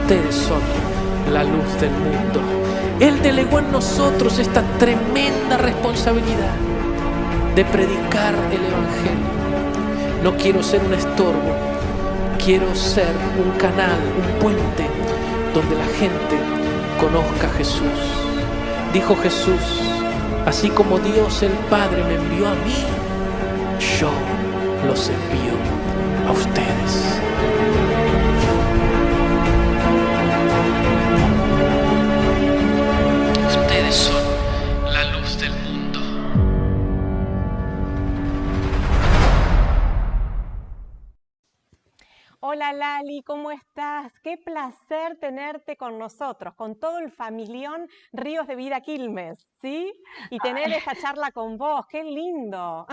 Ustedes son la luz del mundo. Él delegó en nosotros esta tremenda responsabilidad de predicar el Evangelio. No quiero ser un estorbo, quiero ser un canal, un puente donde la gente conozca a Jesús. Dijo Jesús: así como Dios el Padre me envió a mí, yo los envío a ustedes. Ustedes son la luz del mundo. Hola Lali, ¿cómo estás? Qué placer tenerte con nosotros, con todo el familión Ríos de Vida Quilmes, ¿sí? Y tener esta charla con vos, qué lindo.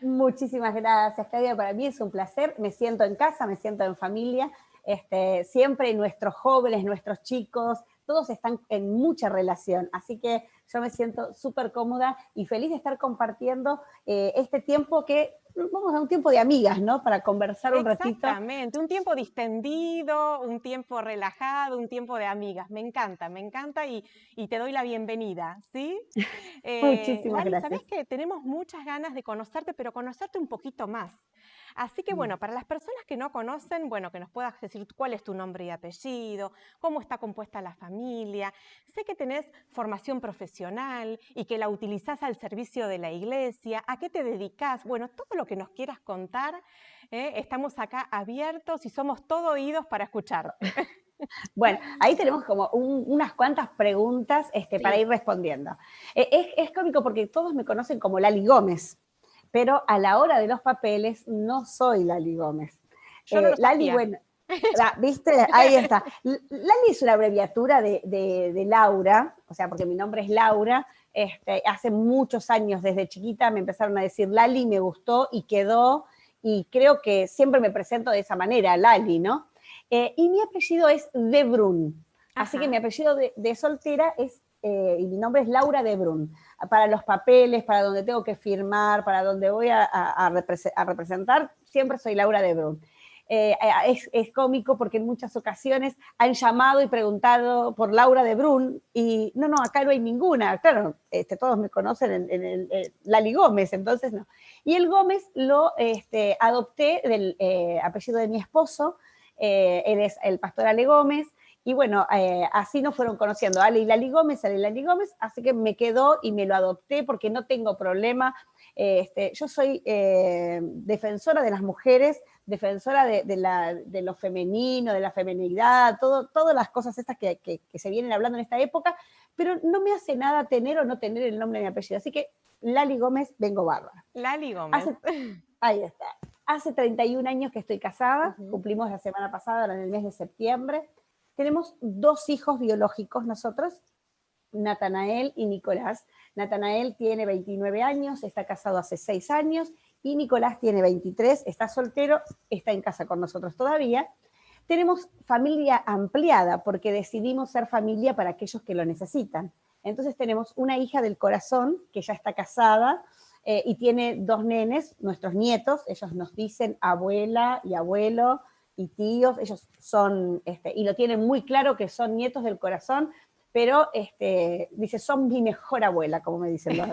Muchísimas gracias, Claudia. Para mí es un placer. Me siento en casa, me siento en familia. Siempre nuestros jóvenes, nuestros chicos, todos están en mucha relación. Así que yo me siento súper cómoda y feliz de estar compartiendo este tiempo que vamos a un tiempo de amigas, ¿no? Para conversar un ratito. Exactamente, un tiempo distendido, un tiempo relajado, un tiempo de amigas. Me encanta y te doy la bienvenida, ¿sí? Muchísimas Lali, gracias. sabés que tenemos muchas ganas de conocerte, pero conocerte un poquito más. Así que bueno, para las personas que no conocen, bueno, que nos puedas decir cuál es tu nombre y apellido, cómo está compuesta la familia. Sé que tenés formación profesional y que la utilizás al servicio de la iglesia. ¿A qué te dedicás? Bueno, todo lo que nos quieras contar, estamos acá abiertos y somos todo oídos para escucharte. Bueno, ahí tenemos como unas cuantas preguntas para ir respondiendo. Es cómico porque todos me conocen como Lali Gómez, pero a la hora de los papeles no soy Lali Gómez. Yo no lo Lali, sabía. bueno, ¿viste? Ahí está. Lali es una abreviatura de Laura, o sea, porque mi nombre es Laura. Hace muchos años, desde chiquita, me empezaron a decir Lali, me gustó y quedó, y creo que siempre me presento de esa manera, Lali, ¿no? Y mi apellido es De Brun. Así que mi apellido de soltera es, y mi nombre es Laura De Brun. Para los papeles, para donde tengo que firmar, para donde voy a representar, siempre soy Laura De Brun. Es cómico porque en muchas ocasiones han llamado y preguntado por Laura de Brun y no, acá no hay ninguna. Claro, todos me conocen en el Lali Gómez, entonces no. Y el Gómez lo adopté del apellido de mi esposo, él es el pastor Ale Gómez, y bueno, así nos fueron conociendo, Ale y Lali Gómez, así que me quedó y me lo adopté porque no tengo problema. Yo soy defensora de las mujeres, defensora de lo femenino, de la feminidad, todas las cosas estas que se vienen hablando en esta época, pero no me hace nada tener o no tener el nombre de mi apellido. Así que Lali Gómez, vengo bárbara. Lali Gómez. Ahí está. Hace 31 años que estoy casada, cumplimos la semana pasada, en el mes de septiembre. Tenemos 2 hijos biológicos nosotros, Natanael y Nicolás. Natanael tiene 29 años, está casado hace 6 años, y Nicolás tiene 23, está soltero, está en casa con nosotros todavía. Tenemos familia ampliada porque decidimos ser familia para aquellos que lo necesitan. Entonces tenemos una hija del corazón que ya está casada y tiene 2 nenes, nuestros nietos, ellos nos dicen abuela y abuelo y tíos, ellos son, y lo tienen muy claro que son nietos del corazón, pero dice, son mi mejor abuela, como me dicen los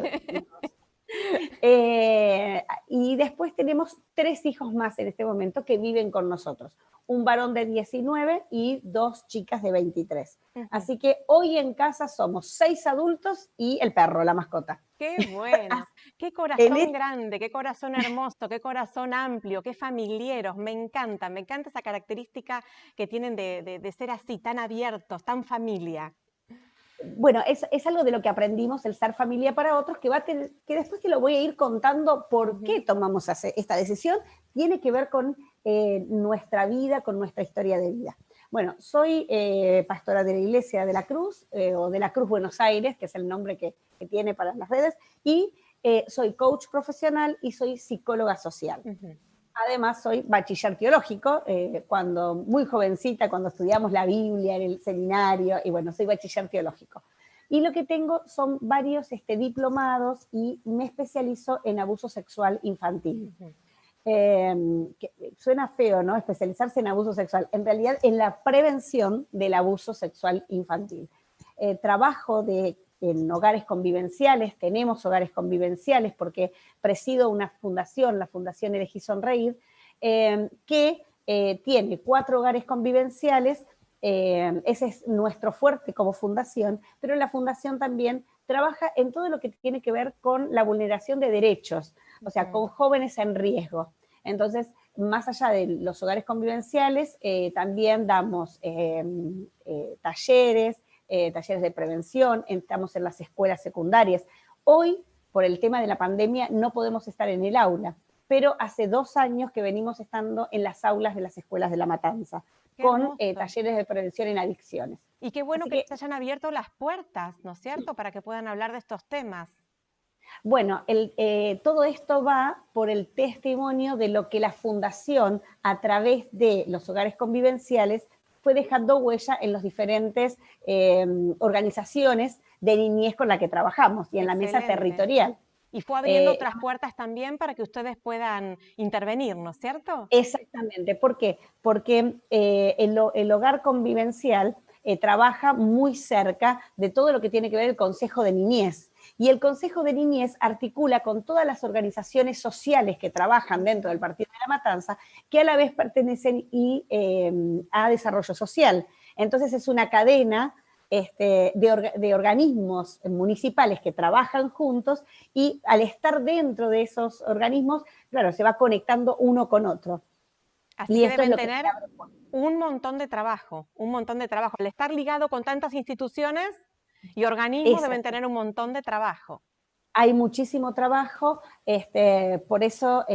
y después tenemos 3 hijos más en este momento que viven con nosotros. Un varón de 19 y 2 chicas de 23. Así que hoy en casa somos 6 adultos y el perro, la mascota. ¡Qué bueno! ¡Qué corazón grande! ¡Qué corazón hermoso! ¡Qué corazón amplio! ¡Qué familiares! Me encanta esa característica que tienen de ser así, tan abiertos, tan familia. Bueno, es algo de lo que aprendimos, el ser familia para otros, que después te lo voy a ir contando por qué tomamos esta decisión, tiene que ver con nuestra vida, con nuestra historia de vida. Bueno, soy pastora de la Iglesia de la Cruz, o de la Cruz Buenos Aires, que es el nombre que tiene para las redes, y soy coach profesional y soy psicóloga social. Además, soy bachiller teológico, cuando muy jovencita, cuando estudiamos la Biblia en el seminario, y bueno, soy bachiller teológico. Y lo que tengo son varios diplomados y me especializo en abuso sexual infantil. Que suena feo, ¿no? Especializarse en abuso sexual. En realidad, en la prevención del abuso sexual infantil. Trabajo en hogares convivenciales, tenemos hogares convivenciales porque presido una fundación, la Fundación Elegí Sonreír, que tiene 4 hogares convivenciales, ese es nuestro fuerte como fundación, pero la fundación también trabaja en todo lo que tiene que ver con la vulneración de derechos, o sea, con jóvenes en riesgo. Entonces, más allá de los hogares convivenciales, también damos talleres de prevención, estamos en las escuelas secundarias. Hoy, por el tema de la pandemia, no podemos estar en el aula, pero hace 2 años que venimos estando en las aulas de las escuelas de La Matanza, con talleres de prevención en adicciones. Y qué bueno que se hayan abierto las puertas, ¿no es cierto?, para que puedan hablar de estos temas. Bueno, todo esto va por el testimonio de lo que la Fundación, a través de los hogares convivenciales, fue dejando huella en las diferentes organizaciones de niñez con la que trabajamos y en la mesa territorial. Y fue abriendo otras puertas también para que ustedes puedan intervenir, ¿no es cierto? Exactamente. ¿Por qué? Porque el hogar convivencial trabaja muy cerca de todo lo que tiene que ver el Consejo de Niñez. Y el Consejo de Niñez articula con todas las organizaciones sociales que trabajan dentro del Partido de La Matanza, que a la vez pertenecen a desarrollo social. Entonces es una cadena de organismos municipales que trabajan juntos y al estar dentro de esos organismos, claro, se va conectando uno con otro. Así que deben tener un montón de trabajo, Al estar ligado con tantas instituciones y organismos deben tener un montón de trabajo. Hay muchísimo trabajo, por eso,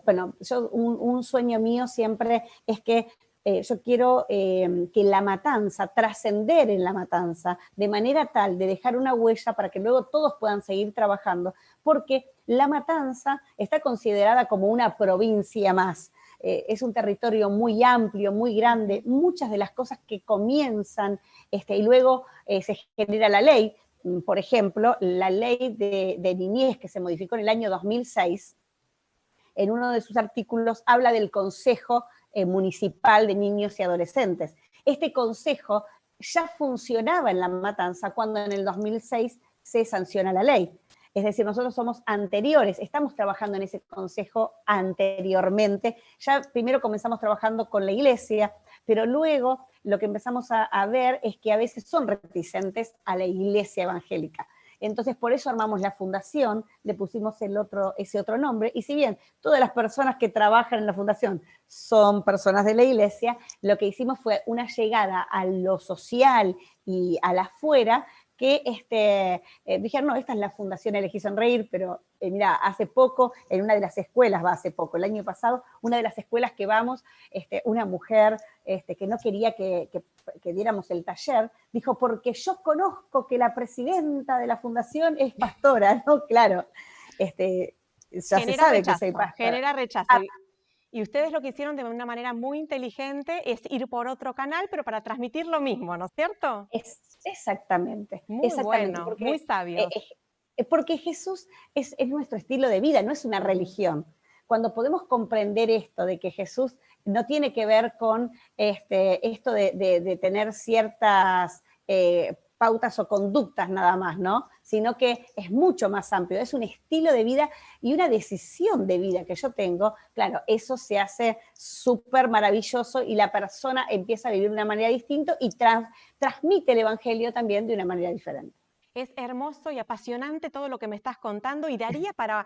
bueno, un sueño mío siempre es que yo quiero que La Matanza, trascender en La Matanza, de manera tal de dejar una huella para que luego todos puedan seguir trabajando, porque La Matanza está considerada como una provincia más. Es un territorio muy amplio, muy grande, muchas de las cosas que comienzan y luego se genera la ley. Por ejemplo, la ley de niñez que se modificó en el año 2006, en uno de sus artículos habla del Consejo municipal de niños y adolescentes. Este consejo ya funcionaba en La Matanza cuando en el 2006 se sanciona la ley. Es decir, nosotros somos anteriores, estamos trabajando en ese consejo anteriormente. Ya primero comenzamos trabajando con la iglesia, pero luego lo que empezamos a ver es que a veces son reticentes a la iglesia evangélica. Entonces, por eso armamos la fundación, le pusimos ese otro nombre, y si bien todas las personas que trabajan en la fundación son personas de la iglesia, lo que hicimos fue una llegada a lo social y a la afuera, que dijeron, no, esta es la Fundación Elegí Sonreír, pero mira, hace poco, en una de las escuelas, hace poco, el año pasado, una de las escuelas que vamos, una mujer que no quería que diéramos el taller, dijo, porque yo conozco que la presidenta de la fundación es pastora, ¿no? Claro, ya se sabe que soy pastora. Genera rechazo. Y ustedes lo que hicieron de una manera muy inteligente es ir por otro canal, pero para transmitir lo mismo, ¿no es cierto? Exactamente. Muy exactamente, bueno, muy sabio. Porque Jesús es nuestro estilo de vida, no es una religión. Cuando podemos comprender esto de que Jesús no tiene que ver con esto de tener ciertas pautas o conductas nada más, ¿no? Sino que es mucho más amplio, es un estilo de vida y una decisión de vida que yo tengo, claro, eso se hace súper maravilloso y la persona empieza a vivir de una manera distinta y transmite el evangelio también de una manera diferente. Es hermoso y apasionante todo lo que me estás contando y daría para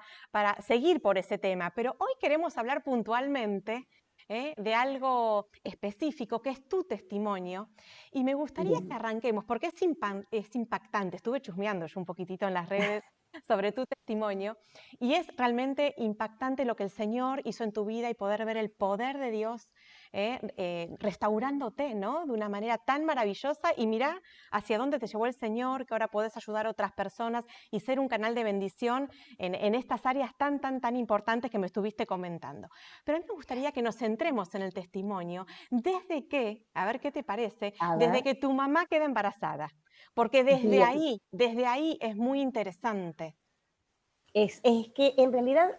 seguir por ese tema, pero hoy queremos hablar puntualmente de algo específico que es tu testimonio y me gustaría que arranquemos porque es impactante, estuve chusmeando yo un poquitito en las redes sobre tu testimonio y es realmente impactante lo que el Señor hizo en tu vida y poder ver el poder de Dios restaurándote, ¿no? De una manera tan maravillosa y mira hacia dónde te llevó el Señor, que ahora podés ayudar a otras personas y ser un canal de bendición en estas áreas tan importantes que me estuviste comentando. Pero a mí me gustaría que nos centremos en el testimonio desde que, a ver qué te parece, desde que tu mamá queda embarazada, porque desde ahí es muy interesante. Es que en realidad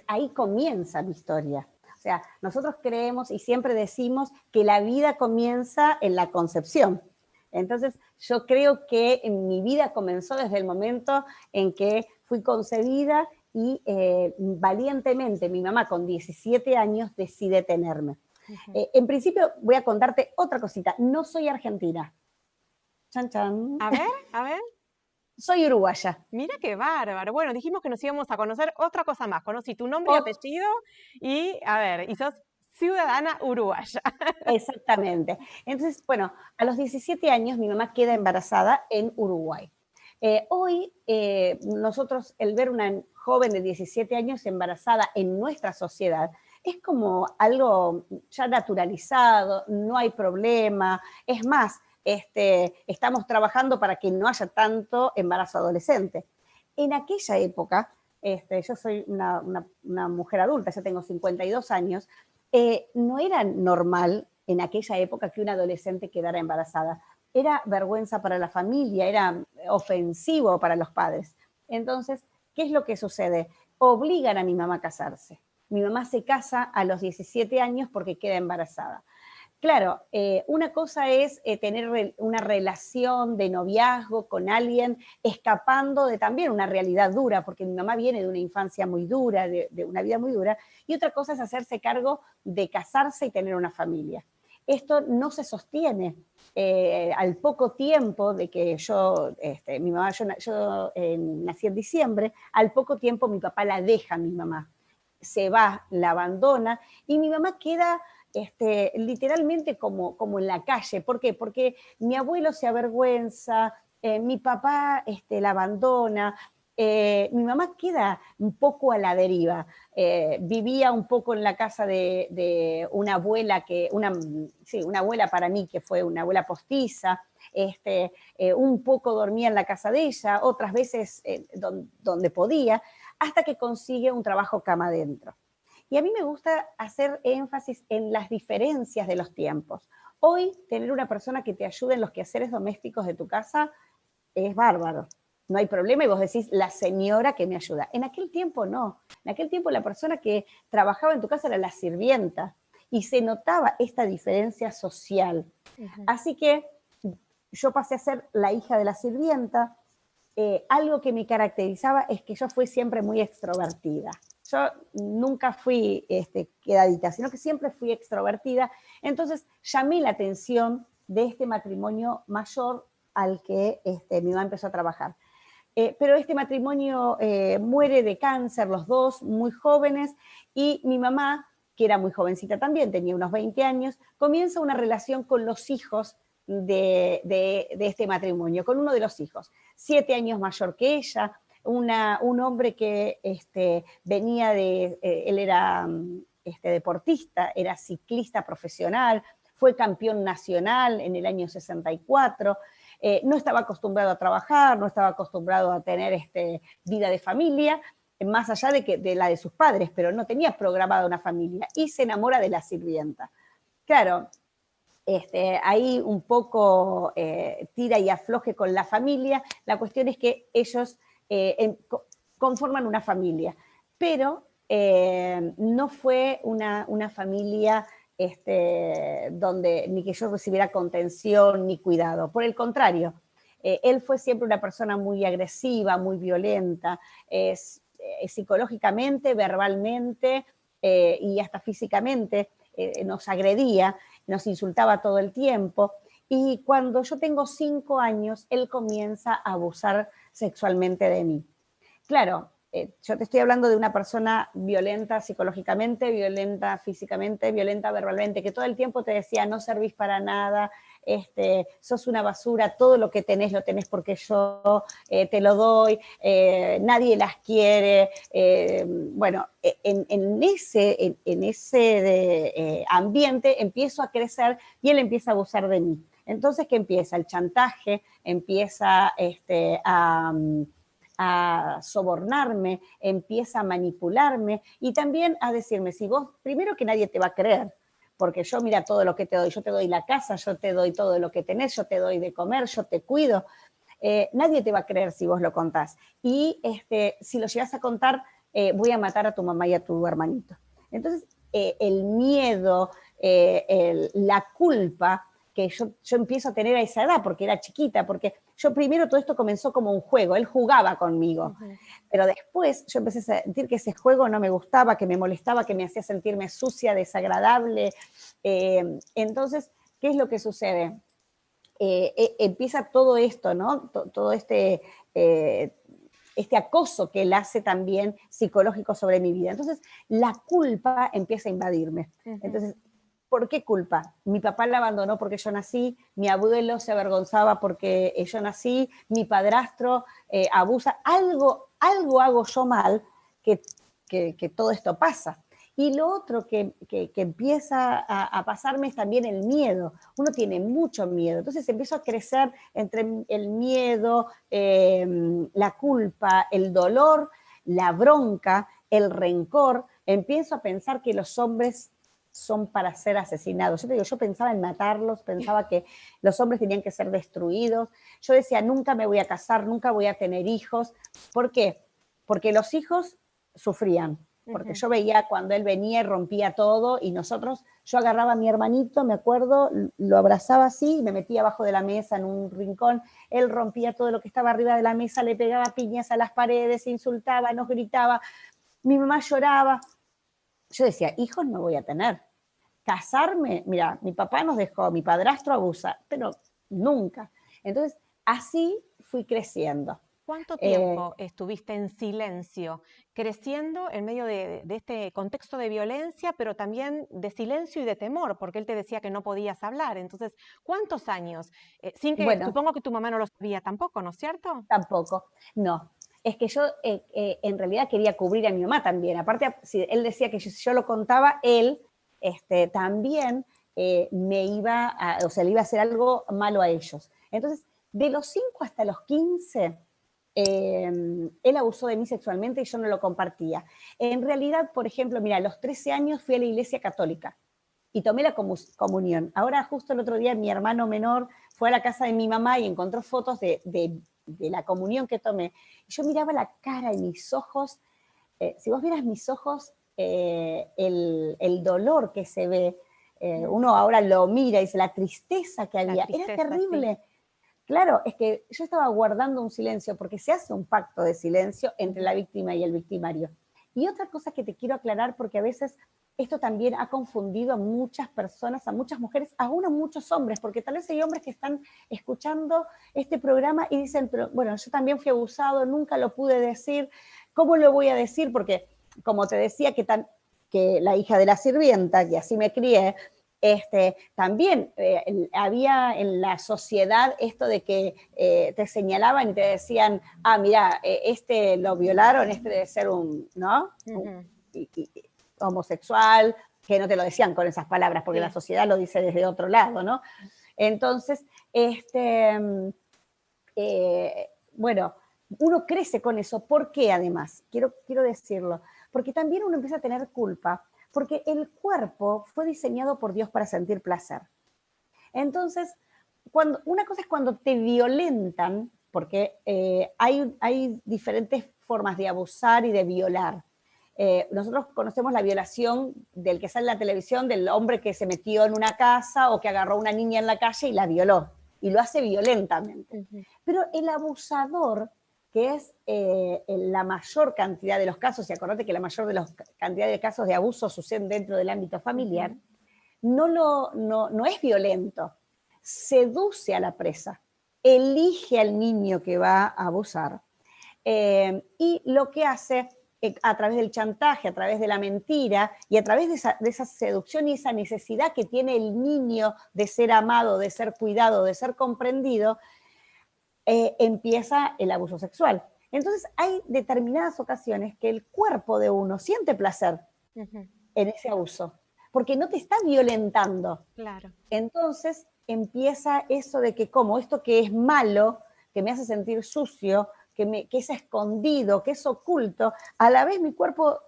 ahí comienza mi historia. O sea, nosotros creemos y siempre decimos que la vida comienza en la concepción. Entonces, yo creo que mi vida comenzó desde el momento en que fui concebida y valientemente mi mamá con 17 años decide tenerme. En principio voy a contarte otra cosita. No soy argentina. Chan, chan. A ver. Soy uruguaya. Mira qué bárbaro. Bueno, dijimos que nos íbamos a conocer otra cosa más. Conocí tu nombre y apellido y, a ver, y sos ciudadana uruguaya. Exactamente. Entonces, bueno, a los 17 años mi mamá queda embarazada en Uruguay. Hoy, nosotros, el ver una joven de 17 años embarazada en nuestra sociedad, es como algo ya naturalizado, no hay problema. Es más, estamos trabajando para que no haya tanto embarazo adolescente. En aquella época, yo soy una mujer adulta, ya tengo 52 años, no era normal en aquella época que una adolescente quedara embarazada. Era vergüenza para la familia, era ofensivo para los padres. Entonces, ¿qué es lo que sucede? Obligan a mi mamá a casarse. Mi mamá se casa a los 17 años porque queda embarazada. Claro, una cosa es tener una relación de noviazgo con alguien escapando de también una realidad dura, porque mi mamá viene de una infancia muy dura, de una vida muy dura, y otra cosa es hacerse cargo de casarse y tener una familia. Esto no se sostiene. Al poco tiempo de que yo nací en diciembre, al poco tiempo mi papá la deja a mi mamá. Se va, la abandona, y mi mamá queda literalmente como en la calle. ¿Por qué? Porque mi abuelo se avergüenza, mi papá la abandona, mi mamá queda un poco a la deriva. Vivía un poco en la casa de una abuela, una abuela para mí que fue una abuela postiza. Un poco dormía en la casa de ella, otras veces donde podía, hasta que consigue un trabajo cama adentro. Y a mí me gusta hacer énfasis en las diferencias de los tiempos. Hoy, tener una persona que te ayude en los quehaceres domésticos de tu casa es bárbaro. No hay problema y vos decís, la señora que me ayuda. En aquel tiempo no. En aquel tiempo la persona que trabajaba en tu casa era la sirvienta. y se notaba esta diferencia social. Así que yo pasé a ser la hija de la sirvienta. Algo que me caracterizaba es que yo fui siempre muy extrovertida. Yo nunca fui quedadita, sino que siempre fui extrovertida. Entonces llamé la atención de este matrimonio mayor al que mi mamá empezó a trabajar. Pero este matrimonio muere de cáncer, los dos muy jóvenes, y mi mamá, que era muy jovencita también, tenía unos 20 años, comienza una relación con los hijos de este matrimonio, con uno de los hijos, 7 años mayor que ella, un hombre que venía él era deportista, era ciclista profesional, fue campeón nacional en el año 64, no estaba acostumbrado a trabajar, no estaba acostumbrado a tener vida de familia, más allá de la de sus padres, pero no tenía programada una familia, y se enamora de la sirvienta. Claro, ahí un poco tira y afloje con la familia. La cuestión es que ellos conforman una familia, pero no fue una familia donde ni que yo recibiera contención ni cuidado. Por el contrario, él fue siempre una persona muy agresiva, muy violenta, psicológicamente, verbalmente y hasta físicamente nos agredía, nos insultaba todo el tiempo. Y cuando yo tengo 5 años, él comienza a abusar sexualmente de mí. Claro, yo te estoy hablando de una persona violenta psicológicamente, violenta físicamente, violenta verbalmente, que todo el tiempo te decía, no servís para nada, sos una basura, todo lo que tenés lo tenés porque yo te lo doy, nadie las quiere. Bueno, en ese ambiente empiezo a crecer y él empieza a abusar de mí. Entonces, ¿qué empieza? El chantaje, empieza a sobornarme, empieza a manipularme y también a decirme, si vos, primero que nadie te va a creer, porque yo mira todo lo que te doy, yo te doy la casa, yo te doy todo lo que tenés, yo te doy de comer, yo te cuido, nadie te va a creer si vos lo contás. Y si lo llegas a contar, voy a matar a tu mamá y a tu hermanito. Entonces, el miedo, la culpa que yo empiezo a tener a esa edad, porque era chiquita, porque yo primero todo esto comenzó como un juego, él jugaba conmigo, pero después yo empecé a sentir que ese juego no me gustaba, que me molestaba, que me hacía sentirme sucia, desagradable. Entonces, ¿qué es lo que sucede? Empieza todo esto, ¿no? Todo este acoso que él hace también psicológico sobre mi vida. Entonces, la culpa empieza a invadirme. Entonces, ¿por qué culpa? Mi papá la abandonó porque yo nací, mi abuelo se avergonzaba porque yo nací, mi padrastro abusa, algo hago yo mal que todo esto pasa. Y lo otro que empieza a pasarme es también el miedo. Uno tiene mucho miedo. Entonces empiezo a crecer entre el miedo, la culpa, el dolor, la bronca, el rencor. Empiezo a pensar que los hombres son para ser asesinados. Yo te digo, yo pensaba en matarlos, pensaba que los hombres tenían que ser destruidos. Yo decía, nunca me voy a casar, nunca voy a tener hijos. ¿Por qué? Porque los hijos sufrían. Porque yo veía cuando él venía y rompía todo y yo agarraba a mi hermanito, me acuerdo, lo abrazaba así y me metía abajo de la mesa en un rincón, él rompía todo lo que estaba arriba de la mesa, le pegaba piñas a las paredes, insultaba, nos gritaba, mi mamá lloraba. Yo decía, hijos no voy a tener. Casarme, mira, mi papá nos dejó, mi padrastro abusa, pero nunca. Entonces, así fui creciendo. ¿Cuánto tiempo estuviste en silencio, creciendo en medio de este contexto de violencia, pero también de silencio y de temor, porque él te decía que no podías hablar? Entonces, ¿cuántos años? Bueno, supongo que tu mamá no lo sabía tampoco, ¿no es cierto? tampoco, no. Es que yo en realidad quería cubrir a mi mamá también. Aparte, si él decía que si yo lo contaba, él también le iba a hacer algo malo a ellos. Entonces, de los 5 hasta los 15, él abusó de mí sexualmente y yo no lo compartía. En realidad, por ejemplo, mira, a los 13 años fui a la iglesia católica y tomé la comunión. Ahora, justo el otro día, mi hermano menor fue a la casa de mi mamá y encontró fotos de la comunión que tomé. Y yo miraba la cara y mis ojos, si vos vieras mis ojos, el dolor que se ve. Uno ahora lo mira y dice la tristeza que había, tristeza, era terrible. sí. Claro, es que yo estaba guardando un silencio, porque se hace un pacto de silencio entre la víctima y el victimario. Y otra cosa que te quiero aclarar, porque a veces esto también ha confundido a muchas personas, a muchas mujeres, aún a muchos hombres, porque tal vez hay hombres que están escuchando este programa y dicen, pero bueno, yo también fui abusado, nunca lo pude decir, ¿cómo lo voy a decir? Porque, como te decía, que la hija de la sirvienta, que así me crié, también había en la sociedad esto de que te señalaban y te decían, mira, este lo violaron, este debe ser un, ¿no? Homosexual, que no te lo decían con esas palabras, porque la sociedad lo dice desde otro lado, ¿no? Entonces, bueno, uno crece con eso. ¿Por qué además? Quiero decirlo. Porque también uno empieza a tener culpa, porque el cuerpo fue diseñado por Dios para sentir placer. Entonces, una cosa es cuando te violentan, porque hay diferentes formas de abusar y de violar. Nosotros conocemos la violación del que sale en la televisión, del hombre que se metió en una casa o que agarró a una niña en la calle y la violó, y lo hace violentamente. Pero el abusador, que es la mayor cantidad de los casos, y acordate que la mayor de la cantidad de casos de abuso suceden dentro del ámbito familiar, no es violento, seduce a la presa, elige al niño que va a abusar, y lo que hace a través del chantaje, a través de la mentira y a través de esa seducción y esa necesidad que tiene el niño de ser amado, de ser cuidado, de ser comprendido, empieza el abuso sexual. Entonces hay determinadas ocasiones que el cuerpo de uno siente placer en ese abuso, porque no te está violentando. Claro. Entonces empieza eso de que como esto que es malo, que me hace sentir sucio, que es escondido, que es oculto, a la vez mi cuerpo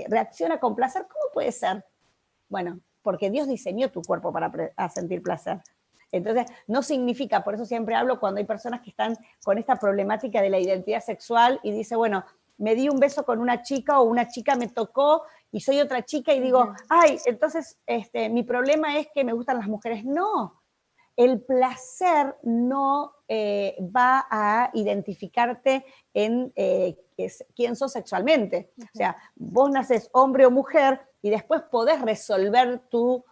reacciona con placer. ¿Cómo puede ser? Bueno, porque Dios diseñó tu cuerpo para sentir placer. Entonces, no significa, por eso siempre hablo cuando hay personas que están con esta problemática de la identidad sexual y dice, bueno, me di un beso con una chica o una chica me tocó y soy otra chica y digo, ay, entonces mi problema es que me gustan las mujeres. No, el placer no va a identificarte en quién sos sexualmente. O sea, vos naces hombre o mujer y después podés resolver tu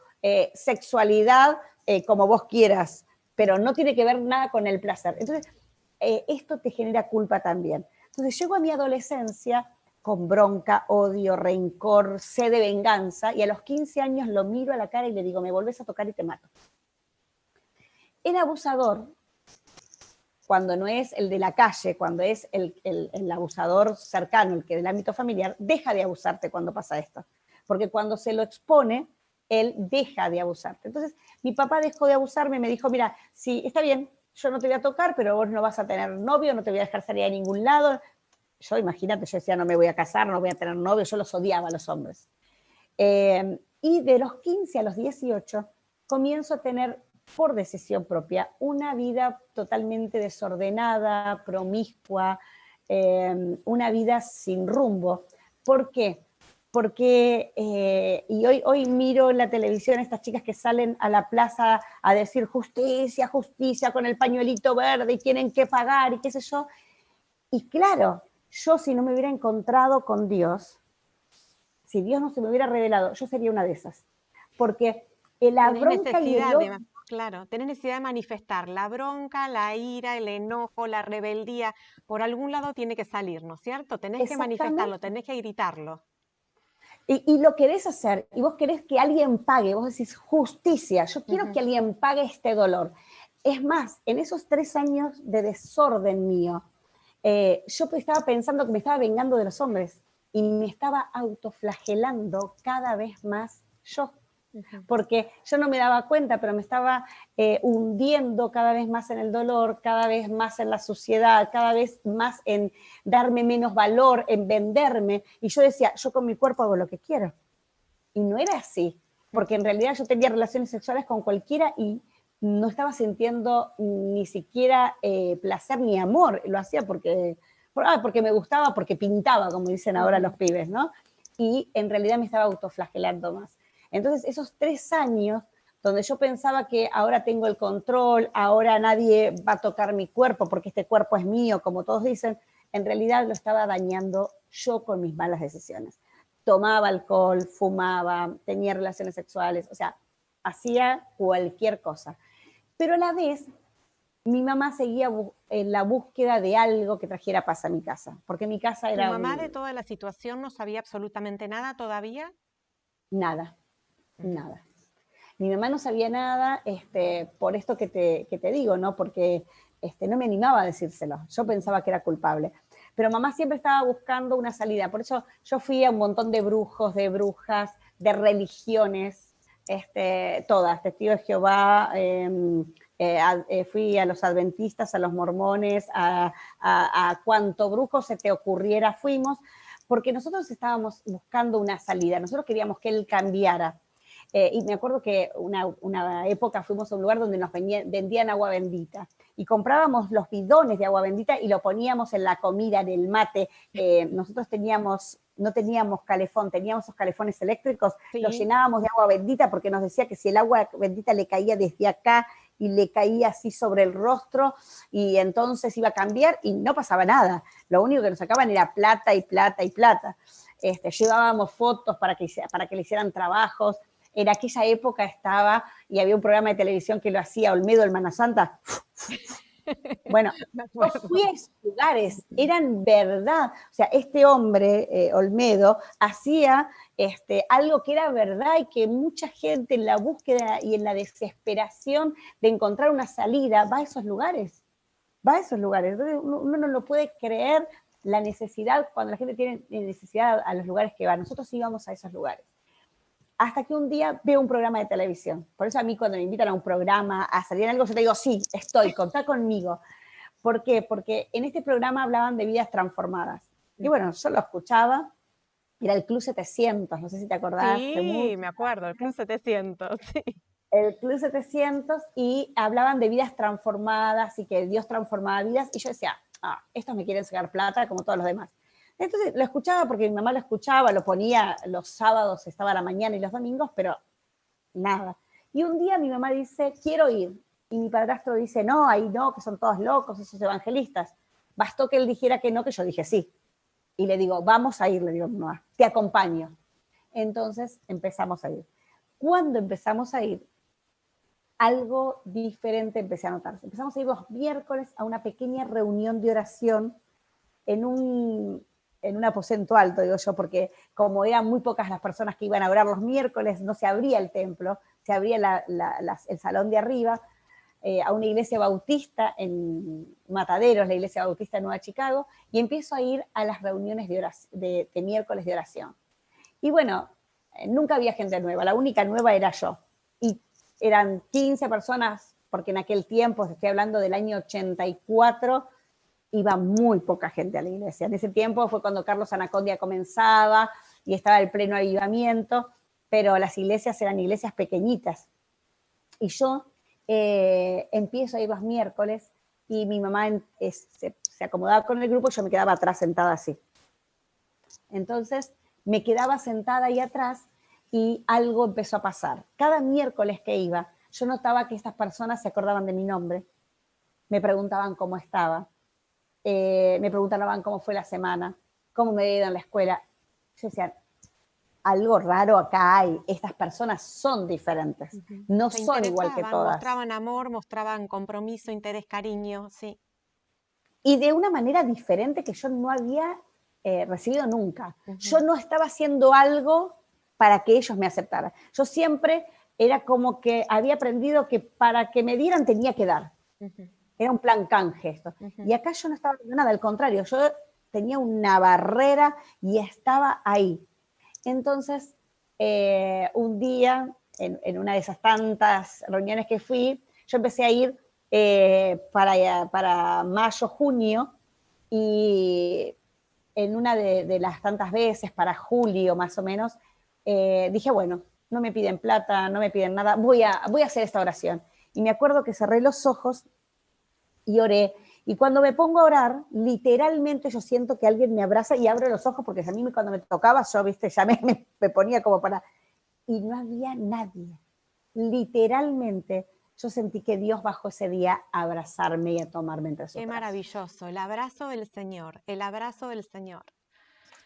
sexualidad como vos quieras, pero no tiene que ver nada con el placer. Entonces, esto te genera culpa también. Entonces, llego a mi adolescencia con bronca, odio, rencor, sed de venganza, y a los 15 años lo miro a la cara y le digo, me volvés a tocar y te mato. El abusador, cuando no es el de la calle, cuando es el abusador cercano, el que del ámbito familiar, deja de abusarte cuando pasa esto. Porque cuando se lo expone, él deja de abusarte. Entonces, mi papá dejó de abusarme y me dijo, mira, sí, está bien, yo no te voy a tocar, pero vos no vas a tener novio, no te voy a dejar salir a ningún lado. Yo, imagínate, yo decía, no me voy a casar, no voy a tener novio, yo los odiaba a los hombres. Y de los 15 a los 18, comienzo a tener, por decisión propia, una vida totalmente desordenada, promiscua, una vida sin rumbo. ¿Por qué? Porque, y hoy miro en la televisión estas chicas que salen a la plaza a decir justicia, justicia, con el pañuelito verde y tienen que pagar y qué sé yo. Y claro, yo si no me hubiera encontrado con Dios, si Dios no se me hubiera revelado, yo sería una de esas. Porque la bronca y el odio... Claro, tenés necesidad de manifestar la bronca, la ira, el enojo, la rebeldía. Por algún lado tiene que salir, ¿no es cierto? Tenés que manifestarlo, tenés que gritarlo. Y lo querés hacer, y vos querés que alguien pague, vos decís justicia, yo quiero que alguien pague este dolor. Es más, en esos 3 años de desorden mío, yo estaba pensando que me estaba vengando de los hombres y me estaba autoflagelando cada vez más yo. Porque yo no me daba cuenta, pero me estaba hundiendo cada vez más en el dolor, cada vez más en la suciedad, cada vez más en darme menos valor, en venderme. Y yo decía, yo con mi cuerpo hago lo que quiero. Y no era así, porque en realidad yo tenía relaciones sexuales con cualquiera y no estaba sintiendo ni siquiera placer ni amor. Lo hacía porque me gustaba, porque pintaba, como dicen ahora los pibes, ¿no? y en realidad me estaba autoflagelando más. Entonces, esos 3 años donde yo pensaba que ahora tengo el control, ahora nadie va a tocar mi cuerpo porque este cuerpo es mío, como todos dicen, en realidad lo estaba dañando yo con mis malas decisiones. Tomaba alcohol, fumaba, tenía relaciones sexuales, o sea, hacía cualquier cosa. Pero a la vez, mi mamá seguía en la búsqueda de algo que trajera paz a mi casa, porque mi casa ¿Tu era mamá de toda la situación no sabía absolutamente nada todavía? nada, nada. Mi mamá no sabía nada, por esto que te digo, ¿no? Porque no me animaba a decírselo. Yo pensaba que era culpable. Pero mamá siempre estaba buscando una salida. Por eso yo fui a un montón de brujos, de brujas, de religiones, todas, Testigos de Jehová, fui a los adventistas, a los mormones, a cuánto brujo se te ocurriera fuimos, porque nosotros estábamos buscando una salida. Nosotros queríamos que él cambiara. Y me acuerdo que una época fuimos a un lugar donde nos vendían agua bendita y comprábamos los bidones de agua bendita y lo poníamos en la comida, en el mate. Nosotros no teníamos calefón, teníamos esos calefones eléctricos, Sí. los llenábamos de agua bendita porque nos decía que si el agua bendita le caía desde acá y le caía así sobre el rostro y entonces iba a cambiar y no pasaba nada. Lo único que nos sacaban era plata y plata y plata. Llevábamos fotos para que le hicieran trabajos. En aquella época estaba, y había un programa de televisión que lo hacía Olmedo, Hermana Santa. Bueno, yo fui a esos lugares, eran verdad. O sea, este hombre, Olmedo, hacía algo que era verdad y que mucha gente en la búsqueda y en la desesperación de encontrar una salida va a esos lugares. Va a esos lugares. Entonces, uno no lo puede creer la necesidad, cuando la gente tiene necesidad a los lugares que va. Nosotros íbamos a esos lugares. Hasta que un día veo un programa de televisión. Por eso a mí cuando me invitan a un programa, a salir en algo, yo te digo, sí, estoy, contá conmigo. ¿Por qué? Porque en este programa hablaban de vidas transformadas. Y bueno, yo lo escuchaba, era el Club 700, no sé si te acordás. Sí, me acuerdo, el Club 700, sí. El Club 700, y hablaban de vidas transformadas y que Dios transformaba vidas. Y yo decía, estos me quieren sacar plata como todos los demás. Entonces lo escuchaba porque mi mamá lo escuchaba, lo ponía los sábados, estaba a la mañana y los domingos, pero nada. Y un día mi mamá dice, quiero ir. Y mi padrastro dice, no, ahí no, que son todos locos, esos evangelistas. Bastó que él dijera que no, que yo dije sí. Y le digo, vamos a ir, le digo, mamá, te acompaño. Entonces empezamos a ir. Cuando empezamos a ir, algo diferente empecé a notar. Empezamos a ir los miércoles a una pequeña reunión de oración en un aposento alto, digo yo, porque como eran muy pocas las personas que iban a orar los miércoles, no se abría el templo, se abría el salón de arriba, a una iglesia bautista en Mataderos, la iglesia bautista de Nueva Chicago, y empiezo a ir a las reuniones de miércoles de oración. Y bueno, nunca había gente nueva, la única nueva era yo. Y eran 15 personas, porque en aquel tiempo, estoy hablando del año 84, iba muy poca gente a la iglesia. En ese tiempo fue cuando Carlos Anacondia comenzaba y estaba el pleno avivamiento, pero las iglesias eran iglesias pequeñitas. Y yo empiezo a ir los miércoles y mi mamá se acomodaba con el grupo y yo me quedaba atrás sentada así. Entonces me quedaba sentada ahí atrás y algo empezó a pasar. Cada miércoles que iba, yo notaba que estas personas se acordaban de mi nombre, me preguntaban cómo estaba, me preguntaban cómo fue la semana, cómo me había ido en la escuela. Yo decía, algo raro acá hay, estas personas son diferentes, no son igual que todas. Mostraban amor, mostraban compromiso, interés, cariño, sí. Y de una manera diferente que yo no había recibido nunca. Yo no estaba haciendo algo para que ellos me aceptaran. Yo siempre era como que había aprendido que para que me dieran tenía que dar. Era un plan canje esto. Y acá yo no estaba haciendo nada, al contrario, yo tenía una barrera y estaba ahí. Entonces, un día, en una de esas tantas reuniones que fui, yo empecé a ir para mayo, junio, y en una de las tantas veces, para julio más o menos, dije, bueno, no me piden plata, no me piden nada, voy a hacer esta oración. Y me acuerdo que cerré los ojos y oré, Y cuando me pongo a orar, literalmente yo siento que alguien me abraza y abro los ojos, porque a mí cuando me tocaba, yo, viste, ya me ponía como para... Y no había nadie. Literalmente, yo sentí que Dios bajó ese día a abrazarme y a tomarme entre sus Qué brazos. maravilloso, el abrazo del Señor, el abrazo del Señor.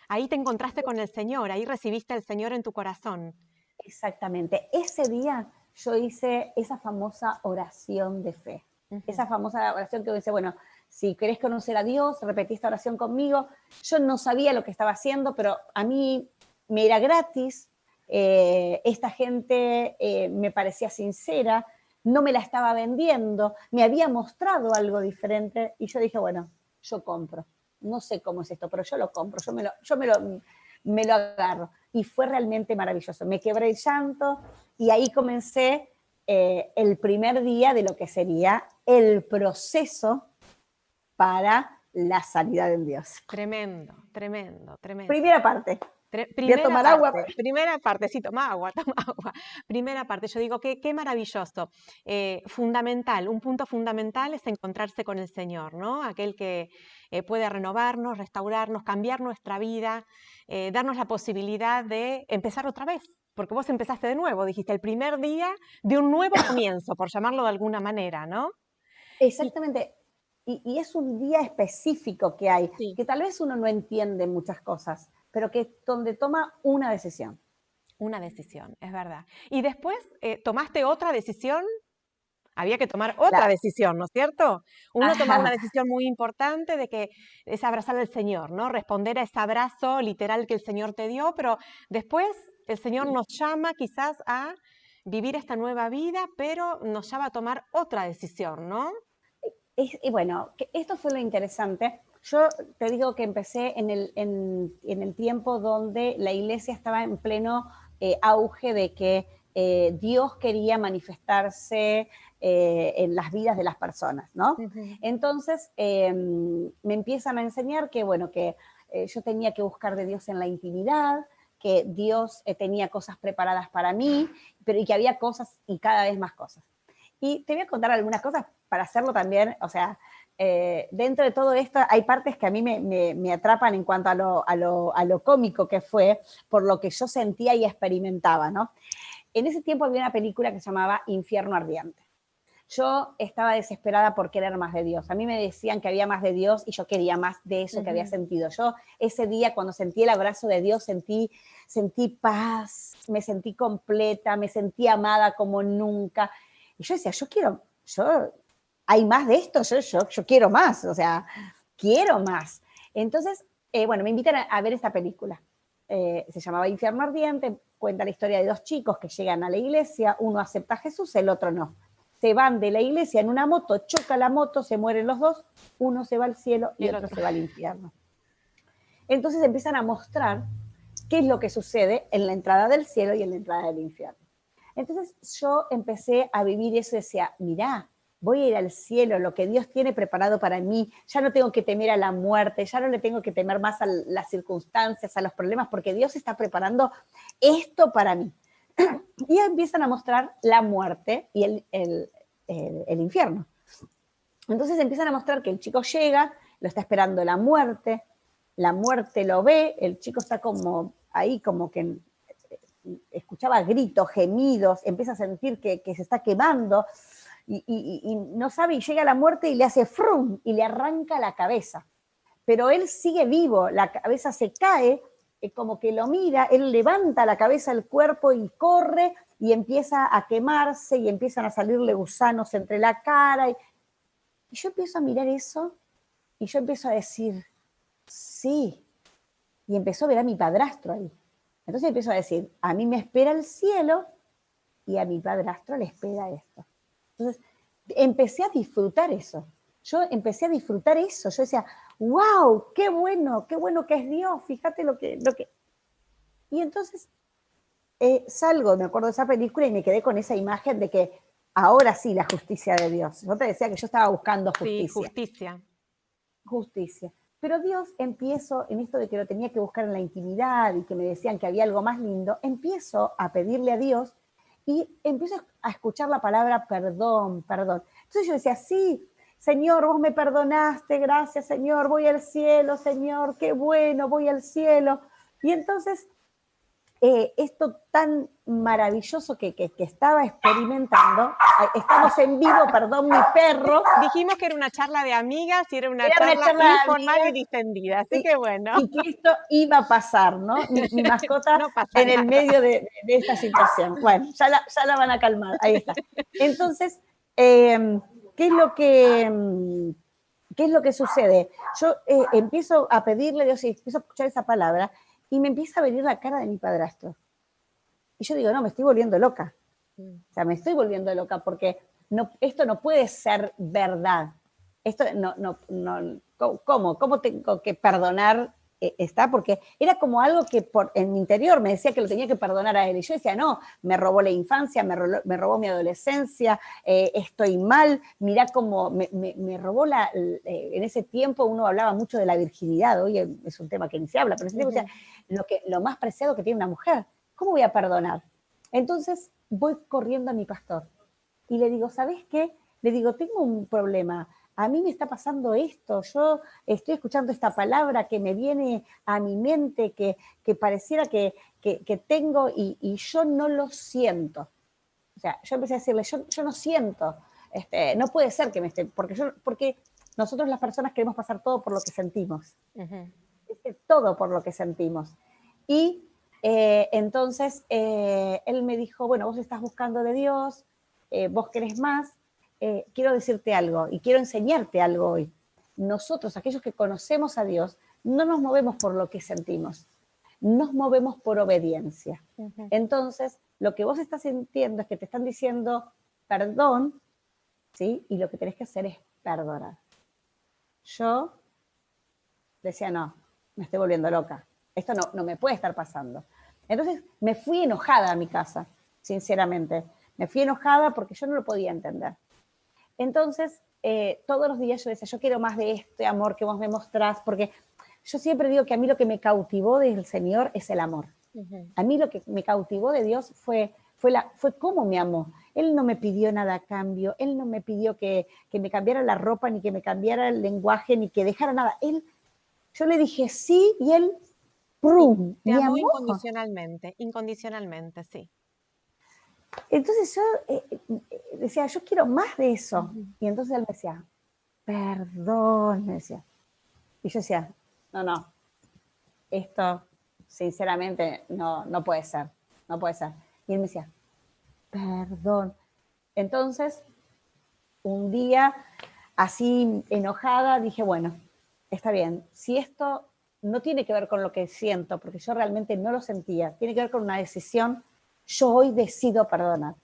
Ahí te encontraste con el Señor, ahí recibiste al Señor en tu corazón. Exactamente. Ese día yo hice esa famosa oración de fe. Esa famosa oración que dice, bueno, si querés conocer a Dios, repetí esta oración conmigo. Yo no sabía lo que estaba haciendo, pero a mí me era gratis. Esta gente me parecía sincera, no me la estaba vendiendo, me había mostrado algo diferente y yo dije, bueno, yo compro. No sé cómo es esto, pero yo lo compro, me lo agarro. Y fue realmente maravilloso. Me quebré el llanto y ahí comencé el primer día de lo que sería el proceso para la sanidad en Dios. Tremendo, tremendo, tremendo. Primera parte. Voy a tomar agua. Primera parte, sí, toma agua, toma agua. Primera parte, yo digo, qué maravilloso. Fundamental, un punto fundamental es encontrarse con el Señor, ¿no? Aquel que puede renovarnos, restaurarnos, cambiar nuestra vida, darnos la posibilidad de empezar otra vez. Porque vos empezaste de nuevo, dijiste, el primer día de un nuevo comienzo, por llamarlo de alguna manera, ¿no? Exactamente. Y es un día específico que hay, Sí. que tal vez uno no entiende muchas cosas, pero que donde toma una decisión. Una decisión, es verdad. Y después, ¿tomaste otra decisión? Había que tomar otra decisión, ¿no es cierto? Uno tomaba una decisión muy importante de que es abrazar al Señor, ¿no? Responder a ese abrazo literal que el Señor te dio, pero después el Señor nos llama quizás a vivir esta nueva vida, pero nos llama a tomar otra decisión, ¿no? Y bueno, esto fue lo interesante. Yo te digo que empecé en el tiempo donde la iglesia estaba en pleno auge de que Dios quería manifestarse en las vidas de las personas, ¿no? Entonces me empiezan a enseñar que, bueno, que yo tenía que buscar de Dios en la intimidad, que Dios tenía cosas preparadas para mí, pero y que había cosas y cada vez más cosas. Y te voy a contar algunas cosas para hacerlo también, o sea, dentro de todo esto hay partes que a mí me atrapan en cuanto a lo cómico que fue, por lo que yo sentía y experimentaba, ¿no? En ese tiempo había una película que se llamaba Infierno Ardiente. Yo estaba desesperada por querer más de Dios. A mí me decían que había más de Dios y yo quería más de eso que había sentido. Yo ese día cuando sentí el abrazo de Dios sentí paz, me sentí completa, me sentí amada como nunca. Y yo decía, hay más de esto, yo quiero más, o sea, quiero más. Entonces, bueno, me invitan a ver esta película. Se llamaba Infierno Ardiente, cuenta la historia de dos chicos que llegan a la iglesia, uno acepta a Jesús, el otro no. Se van de la iglesia en una moto, choca la moto, se mueren los dos, uno se va al cielo y el otro se va al infierno. Entonces empiezan a mostrar qué es lo que sucede en la entrada del cielo y en la entrada del infierno. Entonces yo empecé a vivir eso y decía, mirá, voy a ir al cielo, lo que Dios tiene preparado para mí, ya no tengo que temer a la muerte, ya no le tengo que temer más a las circunstancias, a los problemas, porque Dios está preparando esto para mí. Y empiezan a mostrar la muerte y el infierno. Entonces empiezan a mostrar que el chico llega, lo está esperando la muerte lo ve, el chico está como ahí, como que escuchaba gritos, gemidos, empieza a sentir que se está quemando y no sabe, y llega la muerte y le hace frum y le arranca la cabeza. Pero él sigue vivo, la cabeza se cae, como que lo mira, él levanta la cabeza, el cuerpo y corre y empieza a quemarse y empiezan a salirle gusanos entre la cara. Y yo empiezo a mirar eso y yo empiezo a decir, sí. Y empezó a ver a mi padrastro ahí. Entonces empiezo a decir, a mí me espera el cielo y a mi padrastro le espera esto. Entonces empecé a disfrutar eso. Yo empecé a disfrutar eso. Yo decía, wow, qué bueno que es Dios, fíjate lo que... Y entonces salgo, me acuerdo de esa película y me quedé con esa imagen de que ahora sí la justicia de Dios. Yo te decía que yo estaba buscando justicia. Sí, justicia. Pero Dios empiezo, en esto de que lo tenía que buscar en la intimidad y que me decían que había algo más lindo, empiezo a pedirle a Dios y empiezo a escuchar la palabra perdón. Entonces yo decía, sí, Señor, vos me perdonaste, gracias, Señor, voy al cielo, Señor, qué bueno, voy al cielo. Y entonces, esto tan maravilloso que estaba experimentando, estamos en vivo, perdón, mi perro, Dijimos que era una charla de amigas y era una era una charla charla de informal y amigas distendida, así que bueno, y que esto iba a pasar, ¿no? Mi mascota no pasa en el nada. medio de esta situación. Bueno, ya la van a calmar, ahí está. Entonces, ¿qué es lo que... ¿Qué es lo que sucede? Yo empiezo a pedirle a Dios y empiezo a escuchar esa palabra y me empieza a venir la cara de mi padrastro. Y yo digo, no, me estoy volviendo loca. O sea, me estoy volviendo loca porque no, esto no puede ser verdad. Esto ¿cómo tengo que perdonar esta? Porque era como algo que en mi interior me decía que lo tenía que perdonar a él. Y yo decía, no, me robó la infancia, me robó mi adolescencia, estoy mal, mirá cómo me robó en ese tiempo uno hablaba mucho de la virginidad, hoy es un tema que ni se habla, pero en ese tiempo decía, lo más preciado que tiene una mujer, ¿cómo voy a perdonar? Entonces voy corriendo a mi pastor y le digo, ¿sabes qué? Le digo, tengo un problema, a mí me está pasando esto, yo estoy escuchando esta palabra que me viene a mi mente, que pareciera que tengo y yo no lo siento. O sea, yo empecé a decirle, yo no siento, no puede ser que me esté, porque nosotros las personas queremos pasar todo por lo que sentimos, todo por lo que sentimos. Y entonces él me dijo, bueno, vos estás buscando de Dios, vos querés más, quiero decirte algo y quiero enseñarte algo hoy. Nosotros, aquellos que conocemos a Dios, no nos movemos por lo que sentimos, nos movemos por obediencia. Entonces, lo que vos estás sintiendo es que te están diciendo perdón, ¿sí? Y lo que tenés que hacer es perdonar. Yo decía, no, me estoy volviendo loca. Esto no me puede estar pasando. Entonces me fui enojada a mi casa, sinceramente. Me fui enojada porque yo no lo podía entender. Entonces, todos los días yo decía, yo quiero más de este amor que vos me mostrás, porque yo siempre digo que a mí lo que me cautivó del Señor es el amor. A mí lo que me cautivó de Dios fue cómo me amó. Él no me pidió nada a cambio, Él no me pidió que me cambiara la ropa, ni que me cambiara el lenguaje, ni que dejara nada. Yo le dije sí y Él, ¡prum!, Te me amó amó. incondicionalmente, sí. Entonces yo decía, yo quiero más de eso. Y entonces él me decía, perdón, me decía. Y yo decía, no, esto sinceramente no puede ser, no puede ser. Y él me decía, perdón. Entonces, un día, así enojada, dije, bueno, está bien, si esto no tiene que ver con lo que siento, porque yo realmente no lo sentía, tiene que ver con una decisión, yo hoy decido perdonar.